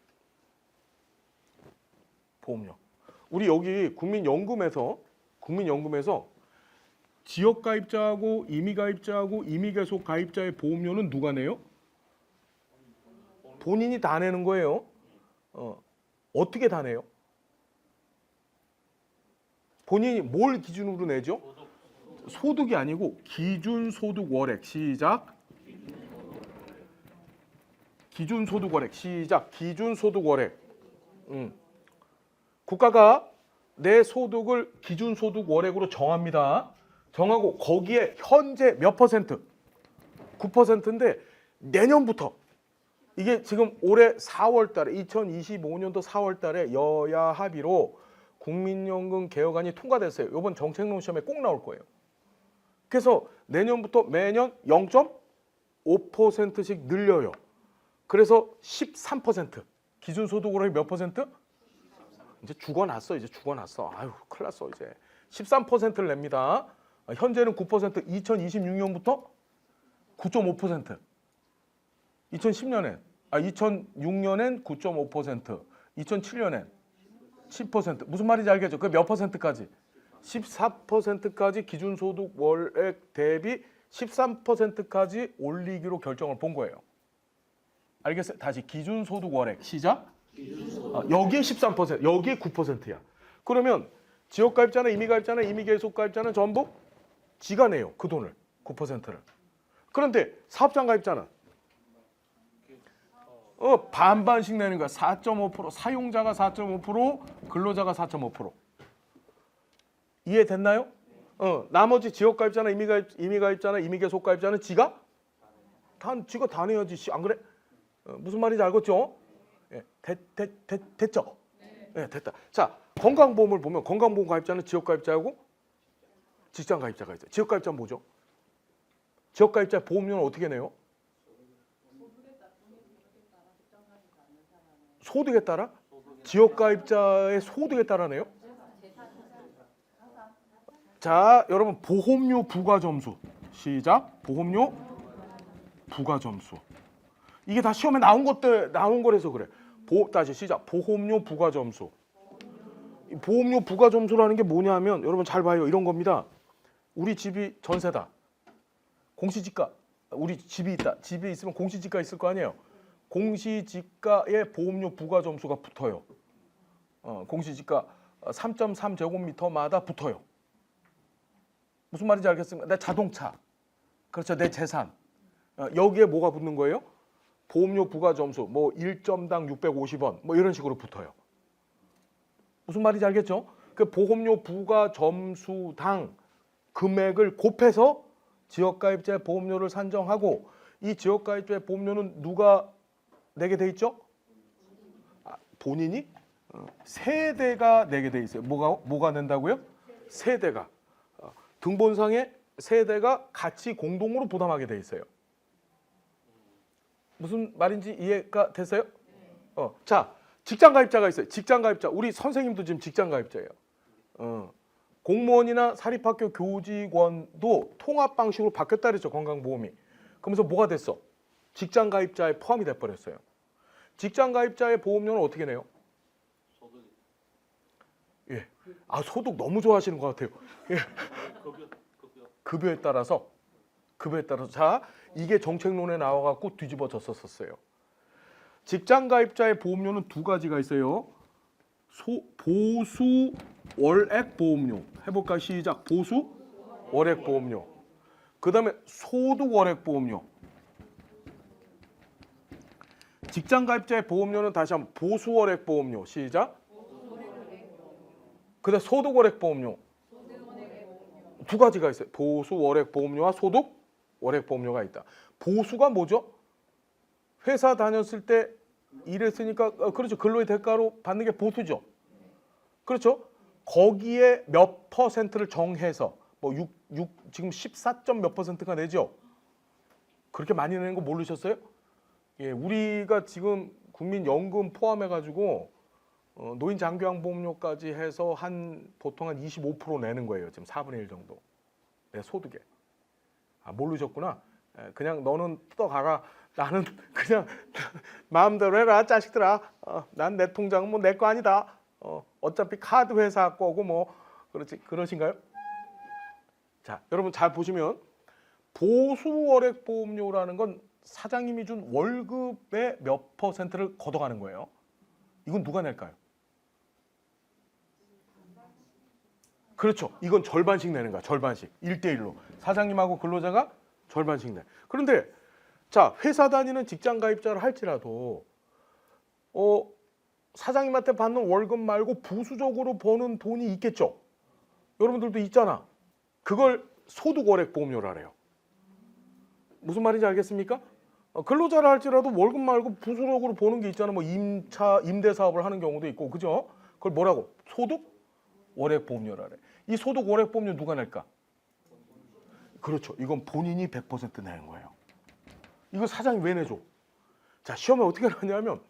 보험료. 우리 여기 국민연금에서 지역 가입자하고 임의 가입자하고 임의 계속 가입자의 보험료는 누가 내요? 본인이 다 내는 거예요. 어떻게 다 내요? 본인이 뭘 기준으로 내죠? 소득이 아니고 기준소득 월액. 시작. 기준소득 월액. 시작. 기준소득 월액. 국가가 내 소득을 기준소득 월액으로 정합니다. 정하고 거기에 현재 몇 퍼센트? 9%인데 내년부터 이게 지금 올해 4월 달에 2025년도 4월 달에 여야 합의로 국민연금 개혁안이 통과됐어요. 이번 정책론 시험에 꼭 나올 거예요. 그래서 내년부터 매년 0.5%씩 늘려요. 그래서 13%. 기준소득으로 몇 퍼센트? 이제 죽어났어. 아유, 큰일 났어 이제. 13%를 냅니다. 현재는 9%, 2026년부터 9.5%. 2010년엔 2006년엔 9.5%, 2007년엔 10%. 무슨 말인지 알겠죠? 그 몇 퍼센트까지? 14%까지 기준소득 월액 대비 13%까지 올리기로 결정을 본 거예요. 알겠어요? 다시 기준소득 월액 시작. 여기에 13%, 여기에 9%야. 그러면 지역가입자나 이미가입자나 이미계속가입자는 전부 지가 내요. 그 돈을 9%를. 그런데 사업장가입자는 반반씩 내는 거야. 4.5%, 사용자가 4.5%, 근로자가 4.5%. 이해됐나요? 나머지 지역가입자나 이미가입자나 이미계속가입자는 지가 다 내야지. 안 그래? 무슨 말인지 알겠죠? 예, 됐죠? 네, 됐다. 자, 건강보험을 보면 건강보험 가입자는 지역가입자하고 직장가입자가 있어요. 지역가입자는 뭐죠? 지역가입자 보험료는 어떻게 내요? 소득에 따라? 지역가입자의 소득에 따라 내요? 자, 여러분 보험료 부과점수 시작. 보험료 부과점수. 이게 다 시험에 나온 거라서 그래. 다시 시작. 보험료 부과점수. 보험료 부과점수라는 게 뭐냐면 여러분 잘 봐요. 이런 겁니다. 우리 집이 전세다. 공시지가. 우리 집이 있다. 집에 있으면 공시지가 있을 거 아니에요. 공시지가에 보험료 부과점수가 붙어요. 공시지가 3.3제곱미터마다 붙어요. 무슨 말인지 알겠습니까? 내 자동차, 그렇죠, 내 재산. 여기에 뭐가 붙는 거예요? 보험료 부과점수, 뭐 1점당 650원, 뭐 이런 식으로 붙어요. 무슨 말인지 알겠죠? 그 보험료 부과점수당 금액을 곱해서 지역가입자의 보험료를 산정하고, 이 지역가입자의 보험료는 누가 내게 돼 있죠? 본인이 세대가 내게 돼 있어요. 뭐가 낸다고요? 세대가. 등본상에 세대가 같이 공동으로 부담하게 돼 있어요. 무슨 말인지 이해가 됐어요? 자, 직장가입자가 있어요. 직장가입자. 우리 선생님도 지금 직장가입자예요. 공무원이나 사립학교 교직원도 통합 방식으로 바뀌었다 그랬죠. 건강보험이. 그러면서 뭐가 됐어? 직장가입자에 포함이 돼버렸어요. 직장가입자의 보험료는 어떻게 내요? 소득. 예. 소득 너무 좋아하시는 것 같아요. 예. 급여에 따라서. 자, 이게 정책론에 나와갖고 뒤집어졌었어요. 직장가입자의 보험료는 두 가지가 있어요. 보수 월액 보험료. 해볼까? 시작. 보수 월액 보험료. 그 다음에 소득 월액 보험료. 직장가입자의 보험료는 다시 한번 보수 월액 보험료. 시작. 그 다음에 소득 월액 보험료. 두 가지가 있어요. 보수 월액 보험료와 소득 월액 보험료가 있다. 보수가 뭐죠? 회사 다녔을 때 일했으니까 그렇죠. 근로의 대가로 받는 게 보수죠. 그렇죠. 거기에 몇 퍼센트를 정해서 뭐 지금 14점 몇 퍼센트가 내죠. 그렇게 많이 내는 거 모르셨어요? 예, 우리가 지금 국민연금 포함해가지고 노인 장기요양보험료까지 해서 보통 한 25% 내는 거예요. 지금 4분의 1 정도 내 소득에. 모르셨구나. 그냥 너는 뜯어가라. 나는 그냥 마음대로 해라 자식들아. 난 내 통장은 뭐 내 거 아니다. 어차피 카드 회사 거고 뭐 그렇지. 그러신가요? 자, 여러분 잘 보시면 보수월액 보험료라는 건 사장님이 준 월급의 몇 퍼센트를 걷어가는 거예요. 이건 누가 낼까요? 그렇죠. 이건 절반씩 내는 거야. 절반씩. 1대1로. 사장님하고 근로자가 절반씩 내. 그런데 자, 회사 다니는 직장 가입자를 할지라도 사장님한테 받는 월급 말고 부수적으로 버는 돈이 있겠죠. 여러분들도 있잖아. 그걸 소득월액 보험료라 그래요. 무슨 말인지 알겠습니까? 근로자를 할지라도 월급 말고 부수적으로 버는 게 있잖아. 뭐 임대 사업을 하는 경우도 있고, 그죠? 그걸 뭐라고? 소득월액 보험료라 그래. 이 소득월액 보험료 누가 낼까? 그렇죠. 이건 본인이 100% 내는 거예요. 이거 사장이 왜 내줘? 자, 시험에 어떻게 나냐면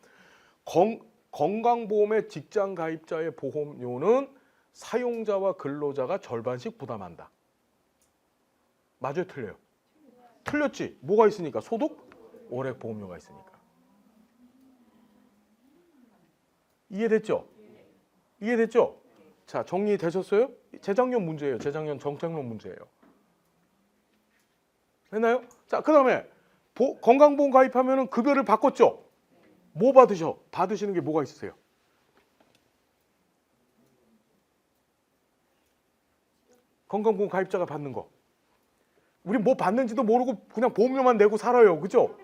건강보험의 직장 가입자의 보험료는 사용자와 근로자가 절반씩 부담한다. 맞아요, 틀려요? 틀렸지. 뭐가 있으니까? 소득, 월액, 보험료가 있으니까. 이해됐죠? 이해됐죠? 자, 정리되셨어요? 재작년 문제예요. 재작년 정책론 문제예요. 됐나요? 자, 그 다음에 건강보험 가입하면 급여를 바꿨죠? 뭐 받으시는 게 뭐가 있으세요? 건강보험 가입자가 받는 거. 우리 뭐 받는지도 모르고 그냥 보험료만 내고 살아요. 그죠?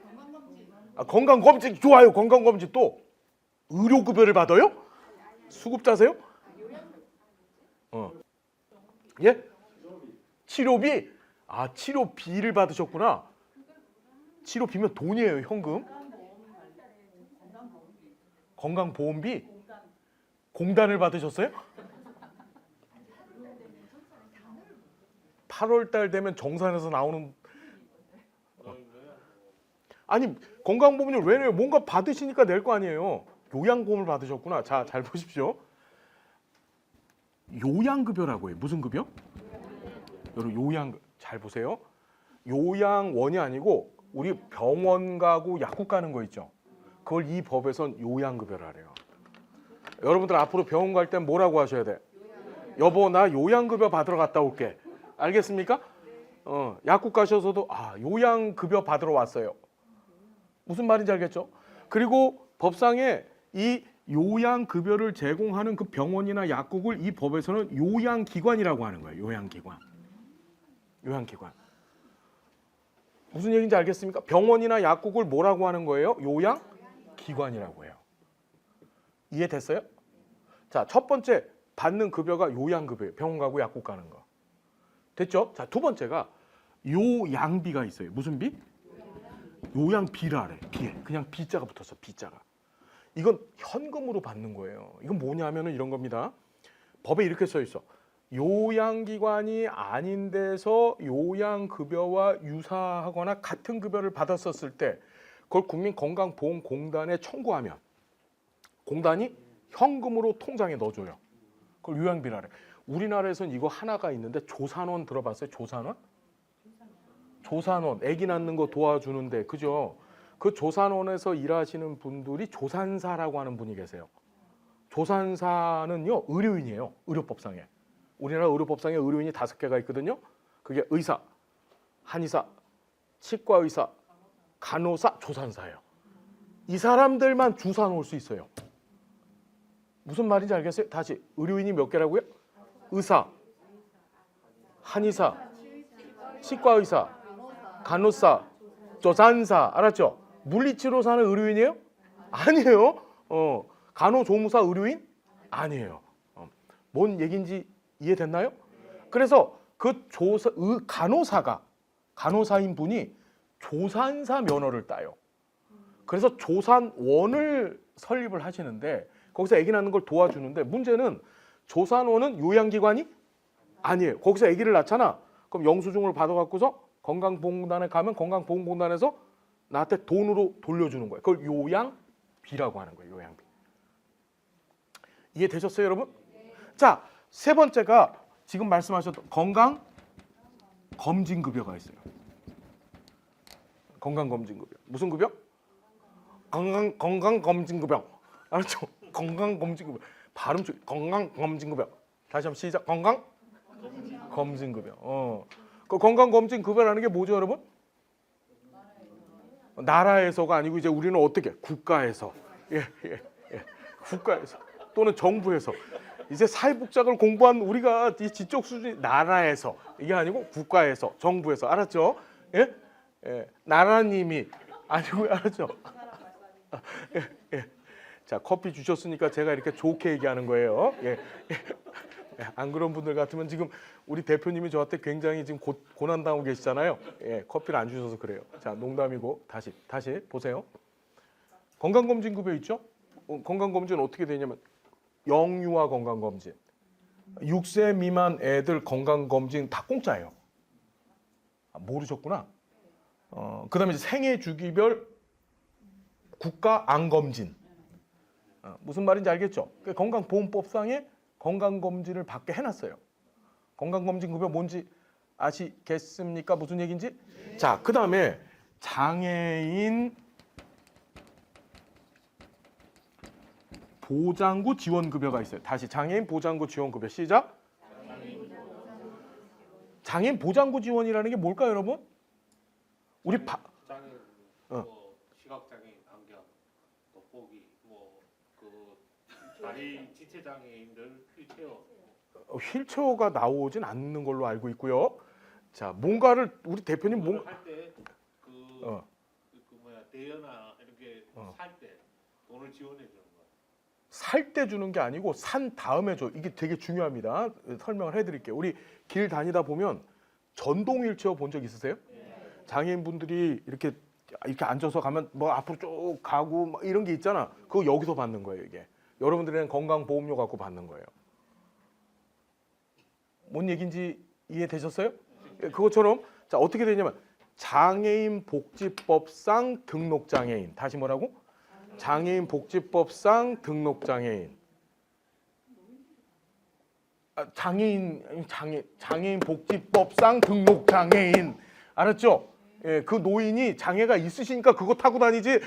건강검진 좋아요. 건강검진 또 의료급여를 받아요? 수급자세요? 예? 치료비? 아, 치료비를 받으셨구나. 치료비면 돈이에요. 현금. 건강보험비? 공단을 받으셨어요? 8월 달 되면 정산에서 나오는 아니 건강보험료 왜 내요? 뭔가 받으시니까 낼 거 아니에요. 요양보험을 받으셨구나. 자, 잘 보십시오. 요양급여라고 해요. 무슨 급여? 여러분 요양 잘 보세요. 요양원이 아니고 우리 병원 가고 약국 가는 거 있죠. 그걸 이 법에선 요양급여라 그래요. 여러분들 앞으로 병원 갈 땐 뭐라고 하셔야 돼? 여보 나 요양급여 받으러 갔다 올게. 알겠습니까? 약국 가셔서도 요양급여 받으러 왔어요. 무슨 말인지 알겠죠? 그리고 법상에 이 요양급여를 제공하는 그 병원이나 약국을 이 법에서는 요양기관이라고 하는 거예요. 요양기관. 요양기관. 무슨 얘기인지 알겠습니까? 병원이나 약국을 뭐라고 하는 거예요? 요양기관이라고 해요. 이해됐어요? 자, 첫 번째 받는 급여가 요양급여예요. 병원 가고 약국 가는 거. 됐죠? 자, 두 번째가 요양비가 있어요. 무슨 비? 요양비라래. 비. 그냥 비자가 붙었어. 비자가. 이건 현금으로 받는 거예요. 이건 뭐냐면은 이런 겁니다. 법에 이렇게 써 있어. 요양기관이 아닌 데서 요양급여와 유사하거나 같은 급여를 받았었을 때 그걸 국민건강보험공단에 청구하면 공단이 현금으로 통장에 넣어줘요. 그걸 요양비라래. 우리나라에서는 이거 하나가 있는데 조산원 들어봤어요? 조산원? 조산원, 아기 낳는 거 도와주는데 그죠? 그 조산원에서 일하시는 분들이 조산사라고 하는 분이 계세요. 조산사는요 의료인이에요. 의료법상에. 우리나라 의료법상에 의료인이 5개가 있거든요. 그게 의사, 한의사, 치과의사, 간호사, 조산사예요. 이 사람들만 주사 놓을 수 있어요. 무슨 말인지 알겠어요? 다시 의료인이 몇 개라고요? 의사, 한의사, 치과의사, 간호사, 조산사. 알았죠? 물리치료사는 의료인이에요? 아니에요. 간호조무사 의료인? 아니에요. 뭔 얘기인지 이해됐나요? 그래서 그 간호사인 분이 조산사 면허를 따요. 그래서 조산원을 설립을 하시는데 거기서 아기 낳는 걸 도와주는데 문제는 조산원은 요양기관이 아니에요. 거기서 아기를 낳잖아. 그럼 영수증을 받아갖고서 건강보험공단에 가면 건강보험공단에서 나한테 돈으로 돌려주는 거예요. 그걸 요양비라고 하는 거예요. 요양비. 이해되셨어요, 여러분? 자, 세 번째가 지금 말씀하셨던 건강검진급여가 있어요. 건강검진급여. 무슨 급여? 건강검진급여. 알았죠? 건강검진급여. 발음 좀 건강검진급여. 다시 한번 시작. 건강검진급여. 그 건강검진급여라는 게 뭐죠, 여러분? 나라에서가 아니고 이제 우리는 어떻게? 국가에서. 예. 국가에서 또는 정부에서. 이제 사회복지학을 공부한 우리가 이 지적 수준이 나라에서 이게 아니고 국가에서 정부에서. 알았죠? 예? 나라님이 아니고 알았죠? 예. 자, 커피 주셨으니까 제가 이렇게 좋게 얘기하는 거예요. 예. 안 그런 분들 같으면 지금 우리 대표님이 저한테 굉장히 지금 고난당하고 계시잖아요. 예, 커피를 안 주셔서 그래요. 자, 농담이고 다시 보세요. 건강검진급여 있죠? 건강검진은 어떻게 되냐면 영유아 건강검진, 6세 미만 애들 건강검진 다 공짜예요. 모르셨구나. 그다음에 이제 생애 주기별 국가 암검진. 무슨 말인지 알겠죠? 건강보험법상에 건강검진을 받게 해놨어요. 건강검진급여 뭔지 아시겠습니까? 무슨 얘기인지? 자, 그다음에 장애인 보장구 지원급여가 있어요. 다시 장애인 보장구 지원급여 시작. 장애인 보장구 지원이라는 게 뭘까요, 여러분? 우리 장애인, 어. 뭐 시각장애인, 안경, 돋보기, 뭐그 다리 지체 장애인들 휠체어. 휠체어가 나오진 않는 걸로 알고 있고요. 자, 뭔가를 우리 대표님 할때그 어. 그 뭐야 대여나 이렇게 살 때 돈을 지원해 주는 거야. 살 때 주는 게 아니고 산 다음에 줘. 이게 되게 중요합니다. 설명을 해드릴게요. 우리 길 다니다 보면 전동 휠체어 본 적 있으세요? 장애인분들이 이렇게 앉아서 가면 뭐 앞으로 쭉 가고 막 이런 게 있잖아. 그거 여기서 받는 거예요, 이게. 여러분들은 건강보험료 갖고 받는 거예요. 뭔 얘기인지 이해되셨어요? 그것처럼 자 어떻게 되냐면 장애인 복지법상 등록 장애인. 다시 뭐라고? 장애인 복지법상 등록 장애인. 장애인 복지법상 등록 장애인. 알았죠? 예, 그 노인이 장애가 있으시니까 그거 타고 다니지.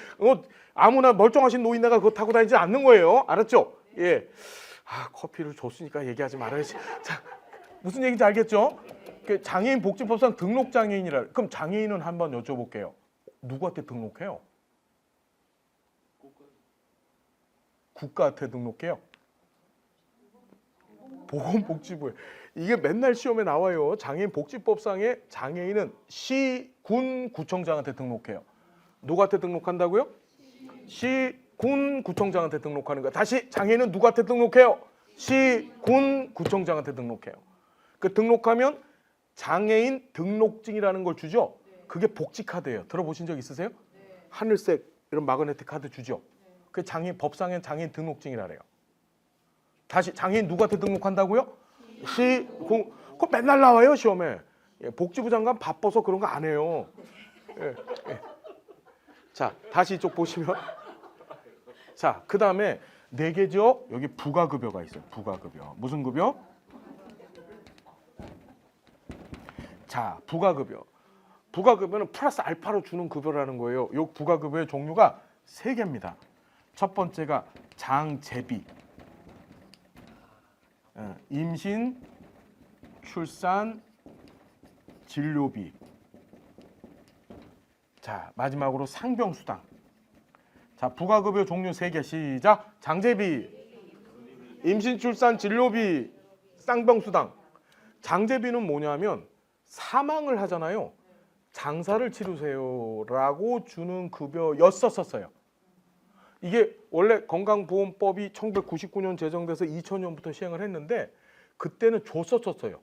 아무나 멀쩡하신 노인네가 그거 타고 다니지 않는 거예요. 알았죠? 예. 커피를 줬으니까 얘기하지 말아야지. 자, 무슨 얘기인지 알겠죠? 장애인 복지법상 등록 장애인이라. 그럼 장애인은 한번 여쭤볼게요. 누구한테 등록해요? 국가한테 등록해요? 보건복지부에. 이게 맨날 시험에 나와요. 장애인 복지법상에 장애인은 시, 군, 구청장한테 등록해요. 누구한테 등록한다고요? 시, 군, 구청장한테 등록하는 거야. 다시 장애인은 누구한테 등록해요? 시, 군, 구청장한테 등록해요. 그 등록하면 장애인 등록증이라는 걸 주죠. 그게 복지카드예요. 들어보신 적 있으세요? 하늘색 이런 마그네틱 카드 주죠. 그 장애인 법상엔 장애인 등록증이라래요. 다시 장애인 누구한테 등록한다고요? 시, 군. 그거 맨날 나와요 시험에. 예, 복지부 장관 바빠서 그런 거 안 해요. 예. 자, 다시 이쪽 보시면 자, 그 다음에 4개죠. 여기 부가급여가 있어요. 부가급여. 무슨 급여? 자, 부가급여. 부가급여는 플러스 알파로 주는 급여라는 거예요. 이 부가급여의 종류가 3개입니다. 첫 번째가 장제비, 임신, 출산, 진료비. 자, 마지막으로 상병수당. 자, 부가급여 종류 3개 시작. 장제비, 임신, 출산, 진료비, 쌍병수당. 장제비는 뭐냐면 사망을 하잖아요. 장사를 치르세요라고 주는 급여였었어요. 이게 원래 건강보험법이 1999년 제정돼서 2000년부터 시행을 했는데 그때는 줬었어요.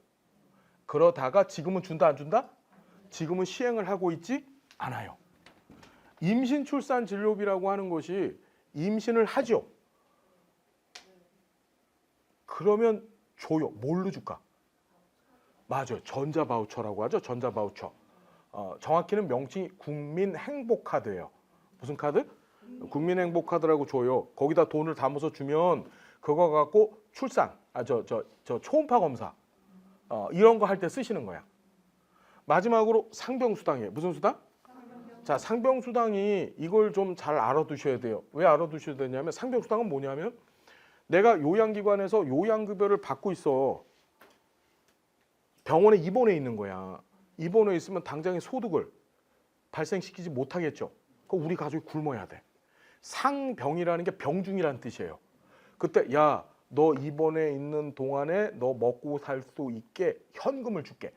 그러다가 지금은 준다 안 준다? 지금은 시행을 하고 있지 않아요. 임신, 출산, 진료비라고 하는 것이 임신을 하죠. 그러면 줘요. 뭘로 줄까? 맞아요. 전자바우처라고 하죠. 전자바우처. 정확히는 명칭이 국민행복카드예요. 무슨 카드? 국민행복카드라고 줘요. 거기다 돈을 담아서 주면 그거 갖고 출산, 초음파 검사 이런 거 할 때 쓰시는 거야. 마지막으로 상병수당이에요. 무슨 수당? 자, 상병수당이 이걸 좀 잘 알아두셔야 돼요. 왜 알아두셔야 되냐면 상병수당은 뭐냐면 내가 요양기관에서 요양급여를 받고 있어. 병원에 입원해 있는 거야. 입원해 있으면 당장의 소득을 발생시키지 못하겠죠. 그럼 우리 가족이 굶어야 돼. 상병이라는 게 병중이라는 뜻이에요. 그때 야, 너 입원해 있는 동안에 너 먹고 살 수 있게 현금을 줄게.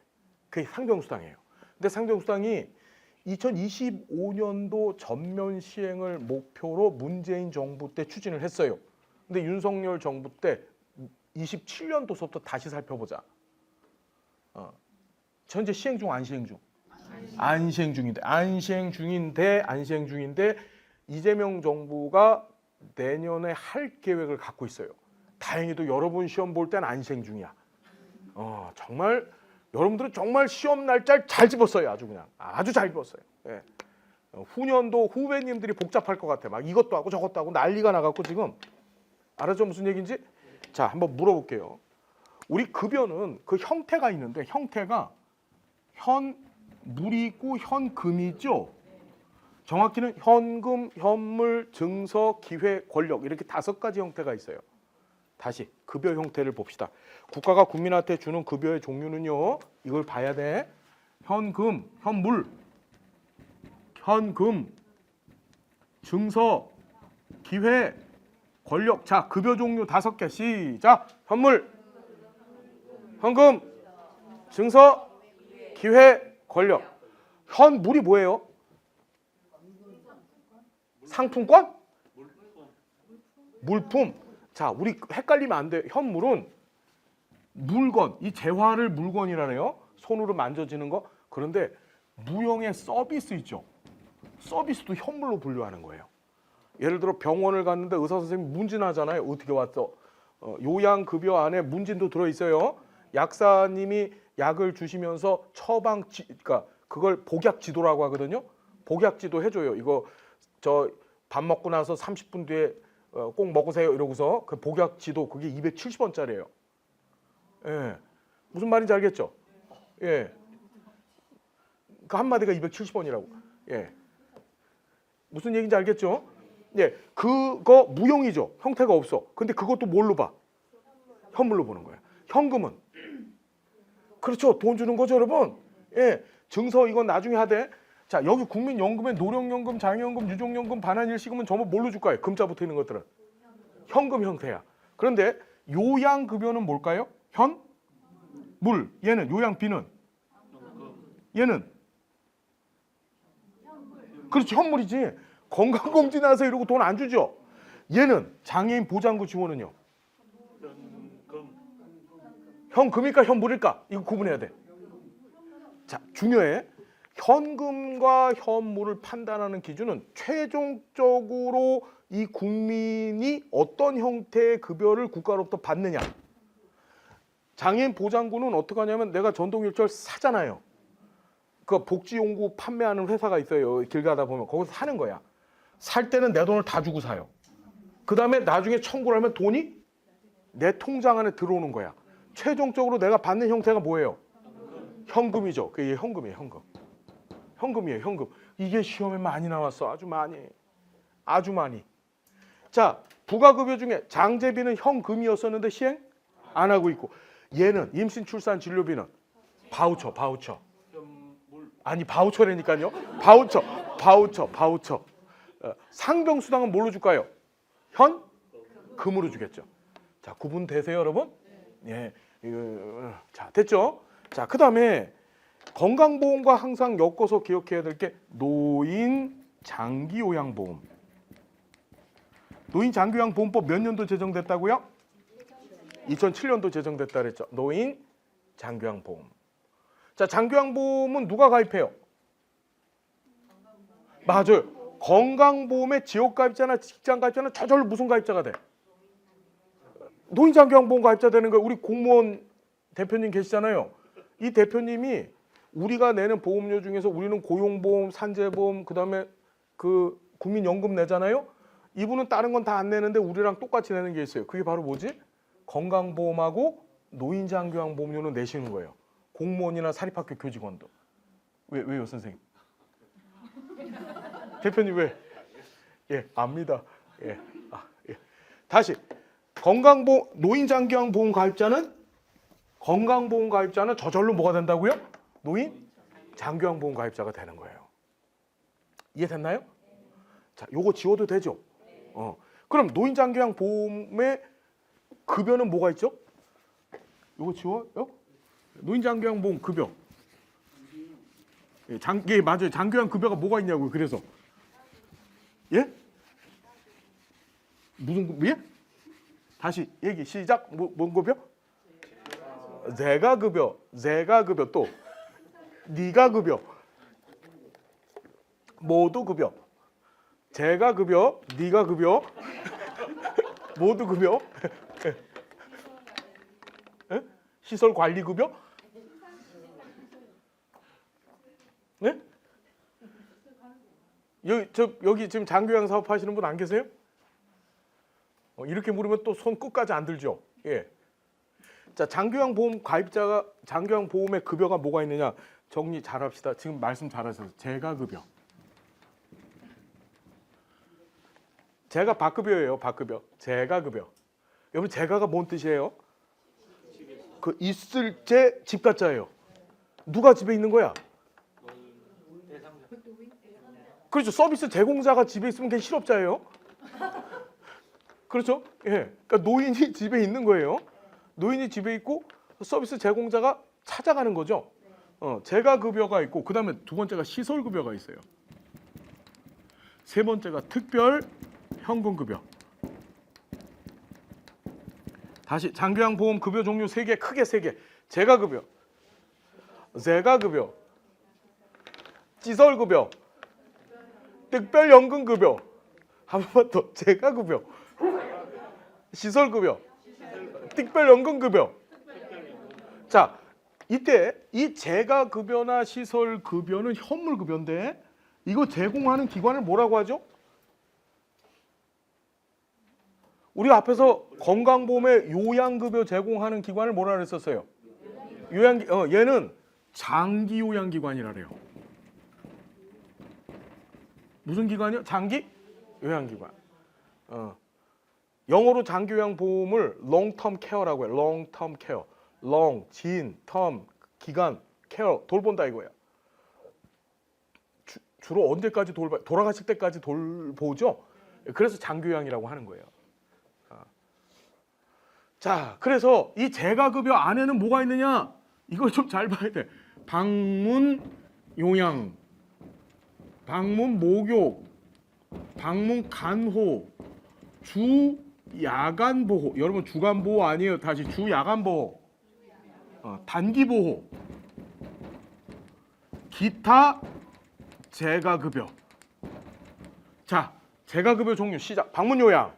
그게 상병수당이에요. 근데 상병수당이 2025년도 전면 시행을 목표로 문재인 정부 때 추진을 했어요. 근데 윤석열 정부 때 27년도서부터 다시 살펴보자. 현재 시행 중, 안 시행 중? 안 시행 중인데 이재명 정부가 내년에 할 계획을 갖고 있어요. 다행히도 여러분 시험 볼 때는 안 시행 중이야. 정말 여러분들은 정말 시험 날짜를 잘 집었어요. 아주 그냥 아주 잘 집었어요. 예. 후년도 후배님들이 복잡할 것 같아. 막 이것도 하고 저것도 하고 난리가 나갖고 지금. 알았죠? 무슨 얘기인지? 자, 한번 물어볼게요. 우리 급여는 그 형태가 있는데 형태가 현물이 있고 현금이 있죠. 정확히는 현금, 현물, 증서, 기회, 권력 이렇게 5가지 형태가 있어요. 다시 급여 형태를 봅시다. 국가가 국민한테 주는 급여의 종류는요. 이걸 봐야 돼. 현금, 현물, 현금, 증서, 기회, 권력. 자, 급여 종류 5개. 시작. 현물, 현금, 증서, 기회, 권력. 현물이 뭐예요? 상품권? 물품. 자, 우리 헷갈리면 안 돼. 현물은 물건, 이 재화를 물건이라네요. 손으로 만져지는 거. 그런데 무형의 서비스 있죠. 서비스도 현물로 분류하는 거예요. 예를 들어 병원을 갔는데 의사 선생님 문진하잖아요. 어떻게 왔어? 요양급여 안에 문진도 들어있어요. 약사님이 약을 주시면서 그러니까 그걸 복약지도라고 하거든요. 복약지도 해줘요. 이거 저 밥 먹고 나서 30분 뒤에 꼭 먹으세요. 이러고서 그 복약지도 그게 270원짜리예요. 예, 무슨 말인지 알겠죠? 예, 그 한마디가 270원이라고. 예, 무슨 얘기인지 알겠죠? 예, 그거 무용이죠. 형태가 없어. 근데 그것도 뭘로 봐? 현물로 보는 거야. 현금은 그렇죠. 돈 주는 거죠, 여러분. 예, 증서 이건 나중에 하되. 자, 여기 국민연금에 노령연금, 장애연금, 유족연금, 반환일시금은 전부 뭘로 줄 거예요? 금자 붙어 있는 것들은 현금 형태야. 그런데 요양급여는 뭘까요? 현물. 얘는 요양비는 얘는 그렇지, 현물이지. 건강검진하세요 이러고 돈 안 주죠. 얘는 장애인 보장구 지원은요. 현금일까 현물일까? 이거 구분해야 돼. 자, 중요해. 현금과 현물을 판단하는 기준은 최종적으로 이 국민이 어떤 형태의 급여를 국가로부터 받느냐. 장애인 보장구는 어떻게 하냐면 내가 전동휠체어 사잖아요. 그 복지용구 판매하는 회사가 있어요. 길 가다 보면 거기서 사는 거야. 살 때는 내 돈을 다 주고 사요. 그 다음에 나중에 청구를 하면 돈이 내 통장 안에 들어오는 거야. 최종적으로 내가 받는 형태가 뭐예요? 현금이죠. 그게 현금이에요. 현금이에요. 현금. 이게 시험에 많이 나왔어. 아주 많이. 아주 많이. 자, 부가급여 중에 장제비는 현금이었었는데 시행 안 하고 있고, 얘는 임신, 출산, 진료비는 바우처. 아니, 바우처라니까요. 바우처. 상병수당은 뭘로 줄까요? 현금으로 주겠죠. 자, 구분되세요, 여러분? 예, 자, 됐죠? 자, 그 다음에 건강보험과 항상 엮어서 기억해야 될 게 노인 장기요양보험. 노인 장기요양보험법 몇 년도 제정됐다고요? 2007년도 제정됐다 그랬죠. 노인 장기요양보험. 자, 장기요양보험은 누가 가입해요? 맞아요. 건강보험의 지역가입자나 직장가입자는 저절로 무슨 가입자가 돼? 노인장기요양보험 가입자 되는 거예요. 우리 공무원 대표님 계시잖아요. 이 대표님이 우리가 내는 보험료 중에서 우리는 고용보험, 산재보험, 그다음에 그 국민연금 내잖아요. 이분은 다른 건 다 안 내는데 우리랑 똑같이 내는 게 있어요. 그게 바로 뭐지? 건강보험하고 노인장기요양보험료는 내시는 거예요. 공무원이나 사립학교 교직원도. 왜요, 선생님? 대표님 왜? 예, 압니다. 예, 예. 다시 노인장기요양보험 가입자는 건강보험 가입자는 저절로 뭐가 된다고요? 노인 장기요양보험 가입자가 되는 거예요. 이해됐나요? 자, 요거 지워도 되죠? 그럼 노인 장기요양보험의 급여는 뭐가 있죠? 요거 지워요? 노인 장기요양보험 급여. 예, 맞아요. 장기요양 급여가 뭐가 있냐고요. 그래서 예? 무슨 예? 다시 얘기 시작. 뭔 급여? 내가 급여 또 네가 급여, 모두 급여. 제가 급여, 네가 급여, 모두 급여. 시설 관리 급여? 네? 여기 지금 장기요양 사업 하시는 분 안 계세요? 이렇게 물으면 또 손 끝까지 안 들죠. 예. 자, 장기요양 보험 가입자가 장기요양 보험의 급여가 뭐가 있느냐? 정리 잘합시다. 지금 말씀 잘하셔서 재가급여. 재가 밥급여예요. 밥급여. 재가급여. 여러분 재가가 뭔 뜻이에요? 그 있을 때 집가자예요. 누가 집에 있는 거야? 그렇죠. 서비스 제공자가 집에 있으면 그게 실업자예요. 그렇죠? 예. 그러니까 노인이 집에 있는 거예요. 노인이 집에 있고 서비스 제공자가 찾아가는 거죠. 재가급여가 있고 그다음에 두 번째가 시설급여가 있어요. 세 번째가 특별 현금급여. 다시 장교양보험 급여 종류 3개, 크게 3개. 재가급여, 재가급여, 시설급여, 특별연금급여. 한 번만 더. 재가급여, 시설급여, 특별연금급여. 자, 이때 이 재가급여나 시설급여는 현물급여인데 이거 제공하는 기관을 뭐라고 하죠? 우리가 앞에서 건강보험에 요양급여 제공하는 기관을 뭐라 그랬었어요? 얘는 장기요양기관이라 그래요. 무슨 기관이요? 장기 요양기관. 영어로 장기요양보험을 long-term care라고 해요. long-term care. long, 진, term, 기간, care, 돌본다 이거예요. 주로 언제까지 돌아가실 때까지 돌보죠. 그래서 장기요양이라고 하는 거예요. 자, 그래서 이 재가급여 안에는 뭐가 있느냐? 이걸 좀 잘 봐야 돼. 방문 요양, 방문 목욕, 방문 간호, 주 야간 보호. 여러분 주간 보호 아니에요. 다시 주 야간 보호. 단기 보호. 기타 재가급여. 자, 재가급여 종류 시작. 방문 요양,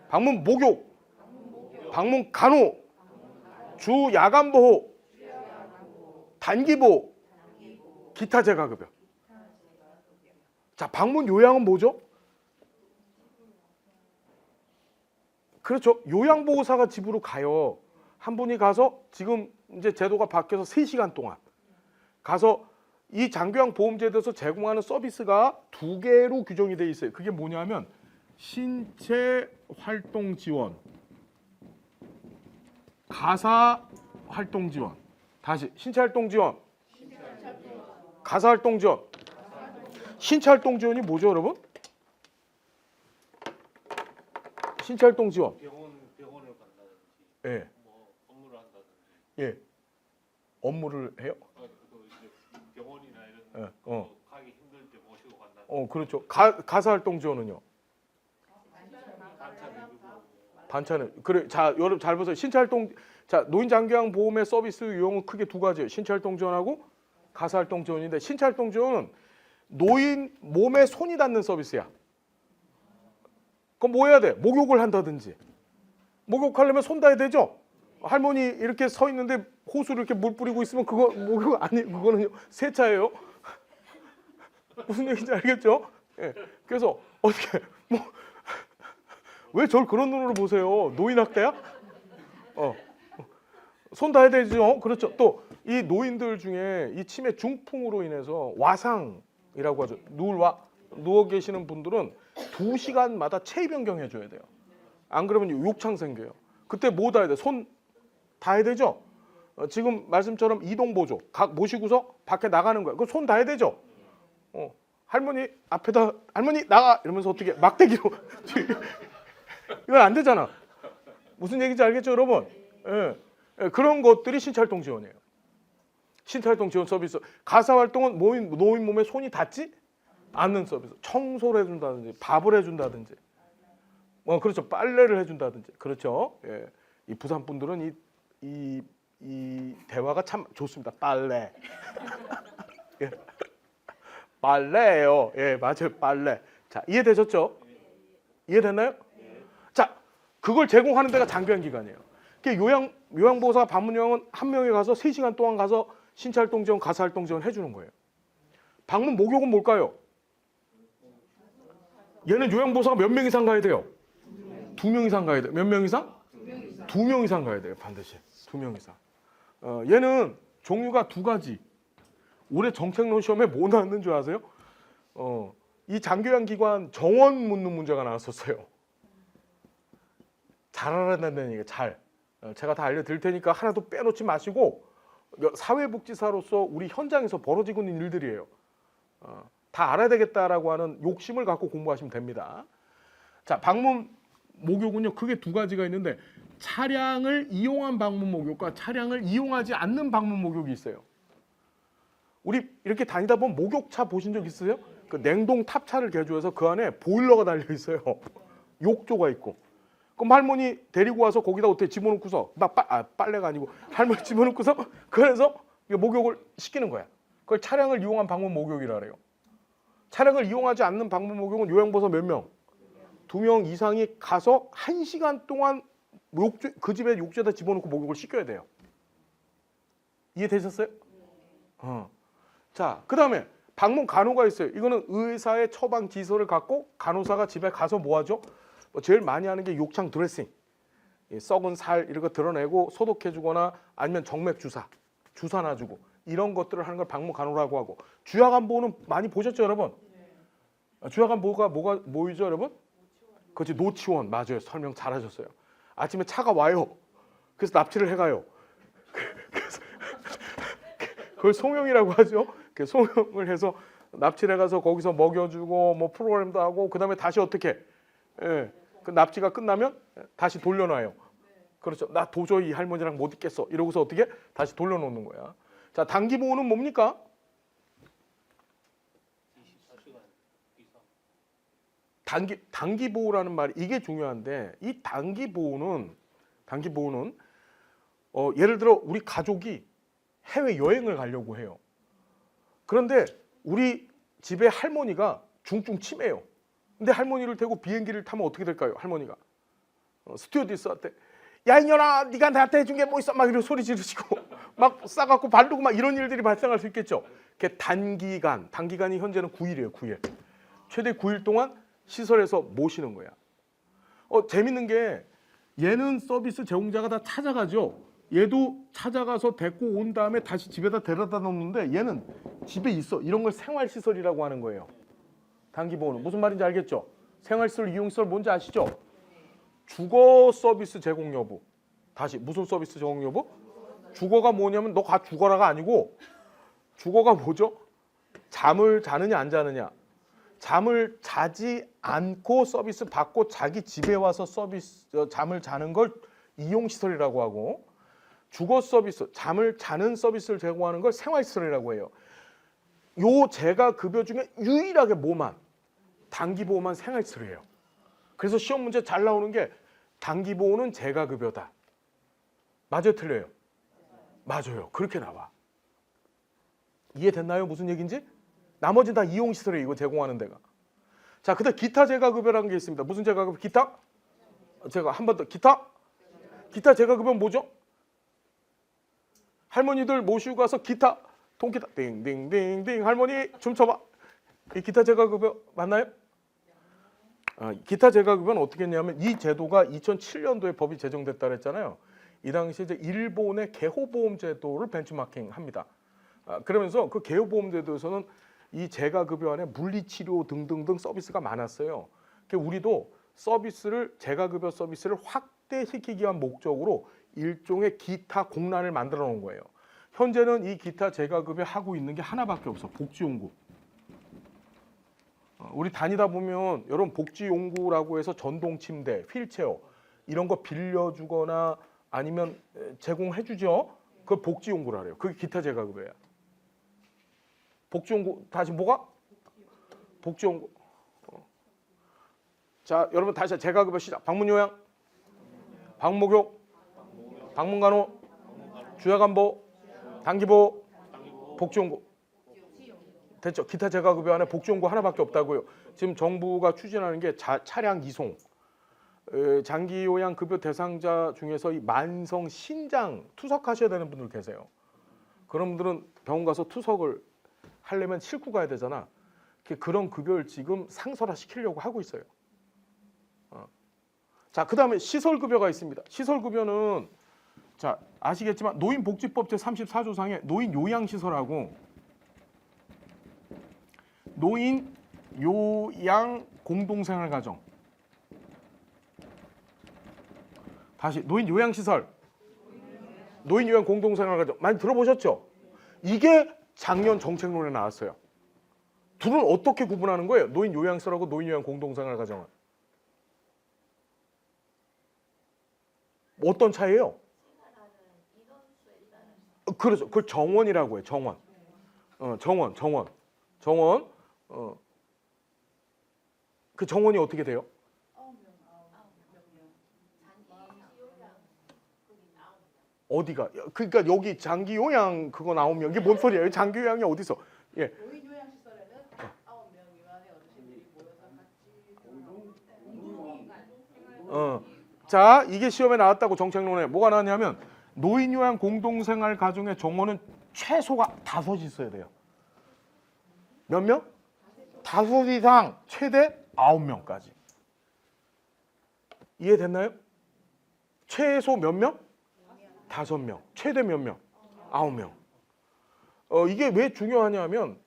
방문 목욕, 방문 간호, 주 야간 보호, 단기 보호, 기타 재가급여. 자, 방문 요양은 뭐죠? 그렇죠. 요양보호사가 집으로 가요. 한 분이 가서 지금 이제 제도가 바뀌어서 3시간 동안 가서 이 장교양보험제도에서 제공하는 서비스가 2개로 규정이 돼 있어요. 그게 뭐냐면 신체 활동 지원, 가사 활동 지원. 다시 신체 활동 지원, 가사 활동 지원. 신체 활동 지원이 뭐죠, 여러분? 신체 활동 지원. 병원을 간다든지, 예. 뭐 업무를 한다든지, 예. 업무를 해요? 그 이제 병원이나 이런 예. 가기 힘들 때 모시고 간다든지, 그렇죠. 가사 활동 지원은요? 반찬은 그래. 자, 여러분 잘 보세요. 신체 활동, 자, 노인 장기양 보험의 서비스 유형은 크게 2가지예요. 신체 활동 지원하고 가사 활동 지원인데 신체 활동 지원은 노인 몸에 손이 닿는 서비스야. 그럼 뭐 해야 돼? 목욕을 한다든지. 목욕하려면 손 닿아야 되죠? 할머니 이렇게 서 있는데 호수를 이렇게 물 뿌리고 있으면 그거 목욕 아니, 그거는 세차예요. 무슨 얘기인지 알겠죠? 예. 그래서 어떻게 왜 저를 그런 눈으로 보세요? 노인 학대야? 손 닿아야 되죠. 그렇죠. 또 이 노인들 중에 이 치매 중풍으로 인해서 와상이라고 하죠. 누워 계시는 분들은 2시간마다 체위 변경 해줘야 돼요. 안 그러면 욕창 생겨요. 그때 뭐 닿아야 돼? 손 닿아야 되죠. 지금 말씀처럼 이동 보조, 각 모시고서 밖에 나가는 거야. 그 손 닿아야 되죠. 할머니 앞에다 할머니 나가 이러면서 어떻게 막대기로 이건 안 되잖아. 무슨 얘기인지 알겠죠, 여러분? 예. 그런 것들이 신체활동 지원이에요. 신체활동 지원 서비스. 가사활동은 노인 몸에 손이 닿지 않는 서비스. 청소를 해준다든지 밥을 해준다든지 그렇죠. 빨래를 해준다든지. 그렇죠. 예. 이 부산 분들은 이 대화가 참 좋습니다. 빨래. 예. 빨래예요. 예, 맞아요. 빨래. 자, 이해되셨죠? 이해됐나요? 자, 그걸 제공하는 데가 장기요양기관이에요. 요양보호사 방문요양은 한 명이 가서 3시간 동안 가서 신체활동 지원, 가사활동 지원 해주는 거예요. 방문 목욕은 뭘까요? 얘는 요양보호사가 몇 명 이상 가야 돼요? 2명 이상 가야 돼요. 몇 명 이상? 2명 이상 가야 돼요. 반드시 2명 이상. 얘는 종류가 2가지. 올해 정책론 시험에 뭐 나왔는 줄 아세요? 이 장교양기관 정원 묻는 문제가 나왔었어요. 잘 알아야 된다는 얘기예요. 잘. 제가 다 알려드릴 테니까 하나도 빼놓지 마시고 사회복지사로서 우리 현장에서 벌어지고 있는 일들이에요. 다 알아야 되겠다라고 하는 욕심을 갖고 공부하시면 됩니다. 자, 방문 목욕은요. 크게 두 가지가 있는데 차량을 이용한 방문 목욕과 차량을 이용하지 않는 방문 목욕이 있어요. 우리 이렇게 다니다 보면 목욕차 보신 적 있으세요? 그 냉동 탑차를 개조해서 그 안에 보일러가 달려 있어요. 욕조가 있고. 그럼 할머니 데리고 와서 거기다 어떻게 집어넣고서 빨래가 아니고 할머니 집어넣고서 그래서 목욕을 시키는 거야. 그걸 차량을 이용한 방문 목욕이라 그래요. 차량을 이용하지 않는 방문 목욕은 요양보서 몇 명? 2명 이상이 가서 1시간 동안 그 집에 욕조에다 집어넣고 목욕을 시켜야 돼요. 이해되셨어요? 자, 그 다음에 방문 간호가 있어요. 이거는 의사의 처방 지서를 갖고 간호사가 집에 가서 뭐 하죠? 제일 많이 하는 게 욕창 드레싱. 썩은 살 이런 거 드러내고 소독해주거나 아니면 정맥 주사 놔주고 이런 것들을 하는 걸 방문 간호라고 하고 주야간보호는 많이 보셨죠, 여러분? 주야간보호가 뭐이죠, 여러분? 그렇지, 노치원. 맞아요. 설명 잘하셨어요. 아침에 차가 와요. 그래서 납치를 해가요. 그래서 그걸 송영이라고 하죠. 송영을 해서 납치를 해가서 거기서 먹여주고 뭐 프로그램도 하고 그 다음에 다시 어떻게? 그 납치가 끝나면 다시 돌려놔요. 그렇죠. 나 도저히 이 할머니랑 못 있겠어. 이러고서 어떻게? 다시 돌려놓는 거야. 자, 단기 보호는 뭡니까? 24시간 이상. 단기 보호라는 말이 이게 중요한데 이 단기 보호는 예를 들어 우리 가족이 해외 여행을 가려고 해요. 그런데 우리 집에 할머니가 중증 치매예요. 근데 할머니를 태우고 비행기를 타면 어떻게 될까요? 할머니가 스튜어디스한테 야 이년아 네가 나한테 해준 게 뭐 있어? 막 이런 소리 지르시고 막 싸갖고 바르고 막 이런 일들이 발생할 수 있겠죠. 그게 단기간이 현재는 9일이에요. 9일. 최대 9일 동안 시설에서 모시는 거야. 재밌는 게 얘는 서비스 제공자가 다 찾아가죠. 얘도 찾아가서 데리고 온 다음에 다시 집에다 데려다 놓는데 얘는 집에 있어. 이런 걸 생활시설이라고 하는 거예요. 단기보호는 무슨 말인지 알겠죠? 생활시설, 이용시설 뭔지 아시죠? 주거 서비스 제공 여부. 다시 무슨 서비스 제공 여부? 주거가 뭐냐면 너 가 죽어라가 아니고 주거가 뭐죠? 잠을 자느냐 안 자느냐. 잠을 자지 않고 서비스 받고 자기 집에 와서 잠을 자는 걸 이용시설이라고 하고 주거 서비스, 잠을 자는 서비스를 제공하는 걸 생활시설이라고 해요. 요 재가 급여 중에 유일하게 뭐만? 단기보호만 생활시설이에요. 그래서 시험 문제 잘 나오는 게 단기보호는 재가 급여다. 맞아요, 틀려요? 맞아요. 그렇게 나와. 이해됐나요? 무슨 얘기인지? 나머지는 다 이용시설이에요. 이거 제공하는 데가. 자, 그다음 기타 재가급여라는 게 있습니다. 무슨 재가급여? 기타? 제가 한 번 더. 기타 재가급여는 뭐죠? 할머니들 모시고 가서 기타, 통기타, 띵띵띵띵 할머니 춤춰봐. 이 기타 재가급여 맞나요? 기타 재가급여는 어떻게 했냐면 이 제도가 2007년도에 법이 제정됐다 그랬잖아요. 이 당시 이제 일본의 개호보험 제도를 벤치마킹합니다. 그러면서 그 개호보험 제도에서는 이 재가급여 안에 물리치료 등등등 서비스가 많았어요. 우리도 재가급여 서비스를 확대시키기 위한 목적으로 일종의 기타 공란을 만들어 놓은 거예요. 현재는 이 기타 재가급여 하고 있는 게 하나밖에 없어. 복지용구. 우리 다니다 보면 여러분 복지용구라고 해서 전동침대, 휠체어 이런 거 빌려주거나 아니면 제공해 주죠. 그걸 복지용구라 그래요. 그게 기타 재가급여야. 복지용구 다시 뭐가? 복지용구. 자, 여러분 다시 재가급여 시작. 방문요양, 방목욕, 방문간호, 주야간보, 단기보호, 복지용구. 됐죠? 기타 재가급여 안에 복지용구 하나밖에 없다고요. 지금 정부가 추진하는 게 차량 이송, 장기요양 급여 대상자 중에서 이 만성 신장 투석하셔야 되는 분들 계세요. 그런 분들은 병원 가서 투석을 하려면 싣고 가야 되잖아. 그런 급여를 지금 상설화 시키려고 하고 있어요. 자, 그 다음에 시설급여가 있습니다. 시설급여는 자 아시겠지만 노인복지법 제34조상에 노인요양시설하고 노인 요양 공동생활 가정. 다시 노인 요양 시설. 노인 요양 공동생활 가정 많이 들어보셨죠? 이게 작년 정책론에 나왔어요. 둘은 어떻게 구분하는 거예요? 노인 요양시설하고 노인 요양 공동생활 가정은 어떤 차이예요? 그렇죠. 그걸 정원이라고 해요. 정원. 정원. 그 정원이 어떻게 돼요? 어디가? 그러니까 여기 장기 요양 그거 나오면 이게 뭔 소리야? 여기 장기 요양이 어디 있어? 예. 노인 요양 시설에는 9명 미만의 어르신들이 모여서 같이 자, 이게 시험에 나왔다고 정책론에 뭐가 나왔냐면 노인 요양 공동생활 가정의 정원은 최소가 5 있어야 돼요. 몇 명? 5 이상 최대 9명까지. 이해됐나요? 최소 몇 명? 5명. 최대 몇 명? 9명. 이게 왜 중요하냐면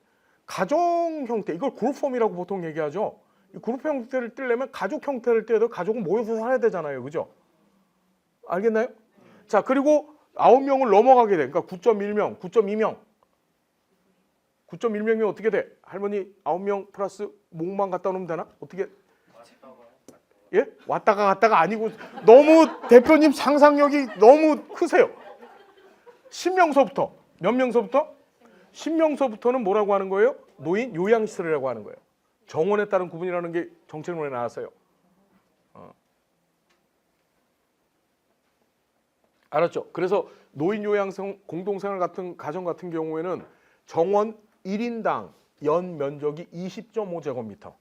가정 형태, 이걸 그룹홈이라고 보통 얘기하죠. 이 그룹 형태를 떼려면 가족 형태를 떼도 가족은 모여서 살아야 되잖아요. 그죠? 알겠나요? 자, 그리고 9명을 넘어가게 돼. 그러니까 9.1명, 9.2명. 9.1명이면 어떻게 돼? 할머니 9명 플러스 목만 갖다 놓으면 되나? 어떻게? 예? 왔다가 갔다가 아니고 너무 대표님 상상력이 너무 크세요. 10명서부터 몇 명서부터? 10명서부터는 뭐라고 하는 거예요? 노인 요양시설이라고 하는 거예요. 정원에 따른 구분이라는 게 정책론에 나왔어요. 알았죠? 그래서 노인 요양 공동생활 같은 가정 같은 경우에는 정원 1인당 연 면적이 20.5제곱미터.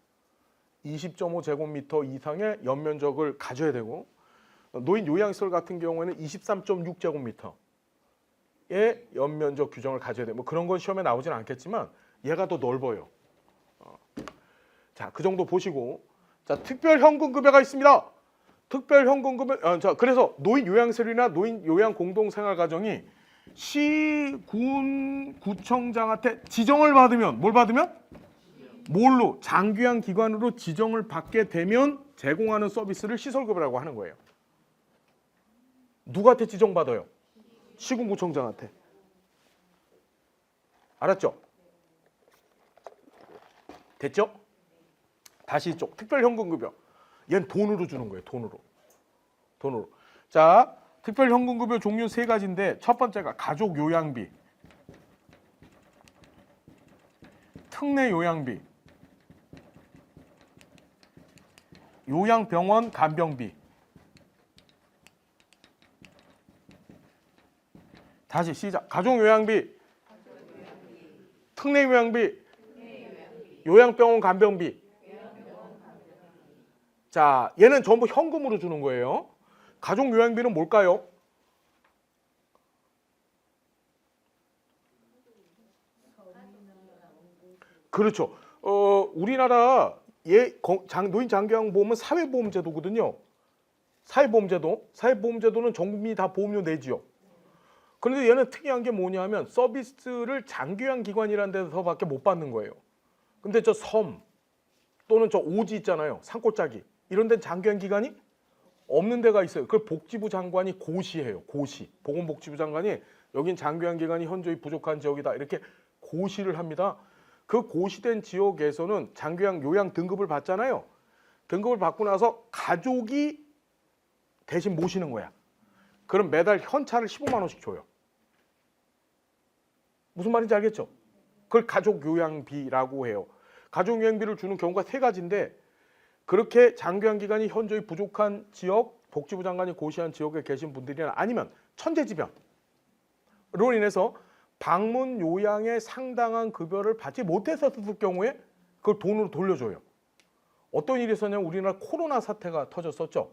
20.5제곱미터 이상의 연면적을 가져야 되고 노인 요양시설 같은 경우에는 23.6제곱미터의 연면적 규정을 가져야 돼요. 뭐 그런 건 시험에 나오진 않겠지만 얘가 더 넓어요. 자, 그 정도 보시고 자, 특별 현금급여가 있습니다. 특별 현금급여 자, 그래서 노인 요양시설이나 노인 요양 공동생활 가정이 시, 군, 구청장한테 지정을 받으면 뭘 받으면? 뭘로? 장기요양 기관으로 지정을 받게 되면 제공하는 서비스를 시설급여라고 하는 거예요. 누구한테 지정받아요? 시군구청장한테. 알았죠? 됐죠? 다시 이쪽 특별현금급여. 얘는 돈으로 주는 거예요. 돈으로. 자, 특별현금급여 종류 3가지인데 첫 번째가 가족요양비, 특례요양비, 요양병원 간병비. 다시 시작. 가족요양비, 특례요양비, 요양병원 간병비. 자, 얘는 전부 현금으로 주는 거예요. 가족요양비는 뭘까요? 그렇죠. 우리나라 노인 장기요양보험은 사회보험제도거든요. 사회보험제도는 전 국민이 다 보험료 내지요. 그런데 얘는 특이한 게 뭐냐면 서비스를 장기요양기관이라는 데서밖에 못 받는 거예요. 근데 저 섬 또는 저 오지 있잖아요. 산골짜기 이런 데는 장기요양기관이 없는 데가 있어요. 그걸 복지부 장관이 고시해요. 고시. 보건복지부 장관이 여긴 장기요양기관이 현저히 부족한 지역이다. 이렇게 고시를 합니다. 그 고시된 지역에서는 장기요양 요양 등급을 받잖아요. 등급을 받고 나서 가족이 대신 모시는 거야. 그럼 매달 현찰을 15만 원씩 줘요. 무슨 말인지 알겠죠? 그걸 가족요양비라고 해요. 가족요양비를 주는 경우가 3가지인데 그렇게 장기요양기관이 현저히 부족한 지역, 복지부 장관이 고시한 지역에 계신 분들이나 아니면 천재지변으로 인해서 방문 요양에 상당한 급여를 받지 못했었을 경우에 그걸 돈으로 돌려줘요. 어떤 일이 있었냐면 우리나라 코로나 사태가 터졌었죠.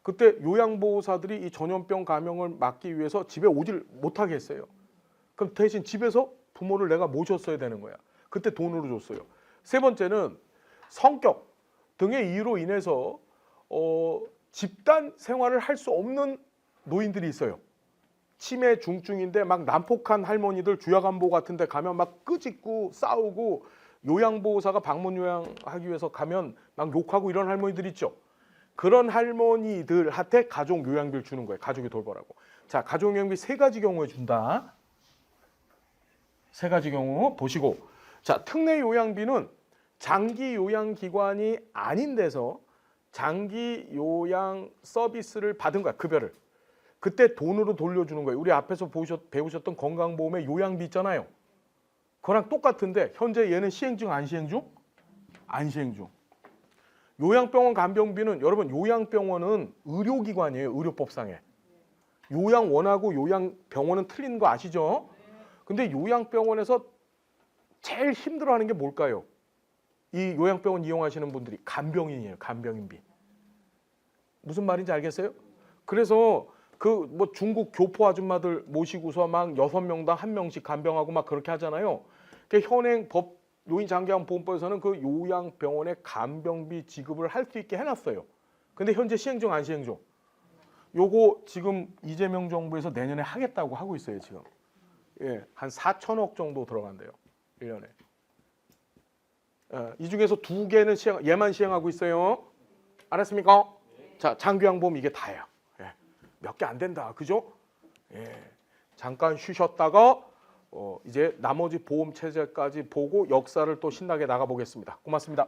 그때 요양보호사들이 이 전염병 감염을 막기 위해서 집에 오질 못하게 했어요. 그럼 대신 집에서 부모를 내가 모셨어야 되는 거야. 그때 돈으로 줬어요. 3번째는 성격 등의 이유로 인해서 집단 생활을 할 수 없는 노인들이 있어요. 치매 중증인데 막 난폭한 할머니들 주야간보 같은 데 가면 막 끄집고 싸우고 요양보호사가 방문 요양하기 위해서 가면 막 욕하고 이런 할머니들 있죠. 그런 할머니들한테 가족 요양비를 주는 거예요. 가족이 돌보라고. 자, 가족 요양비 세 가지 경우에 준다. 세 가지 경우 보시고, 자, 특례 요양비는 장기 요양기관이 아닌 데서 장기 요양 서비스를 받은 거야, 급여를. 그때 돈으로 돌려주는 거예요. 우리 앞에서 배우셨던 건강보험의 요양비 있잖아요. 그거랑 똑같은데 현재 얘는 시행 중, 안 시행 중? 안 시행 중. 요양병원 간병비는 여러분, 요양병원은 의료기관이에요, 의료법상에. 요양원하고 요양병원은 틀린 거 아시죠? 근데 요양병원에서 제일 힘들어하는 게 뭘까요? 이 요양병원 이용하시는 분들이 간병인이에요, 간병인비. 무슨 말인지 알겠어요? 그래서 그 뭐 중국 교포 아줌마들 모시고서 막 6명당 1명씩 간병하고 막 그렇게 하잖아요. 그 현행 법 노인장기보험법에서는 그 요양병원에 간병비 지급을 할 수 있게 해놨어요. 근데 현재 시행 중, 안 시행 중? 요거 지금 이재명 정부에서 내년에 하겠다고 하고 있어요, 지금. 예, 한 4천억 정도 들어간대요, 1년에. 이 중에서 2개는 얘만 시행하고 있어요. 알았습니까? 자, 장기요양보험 이게 다예요. 예, 몇 개 안 된다, 그죠? 예, 잠깐 쉬셨다가 이제 나머지 보험 체제까지 보고 역사를 또 신나게 나가 보겠습니다. 고맙습니다.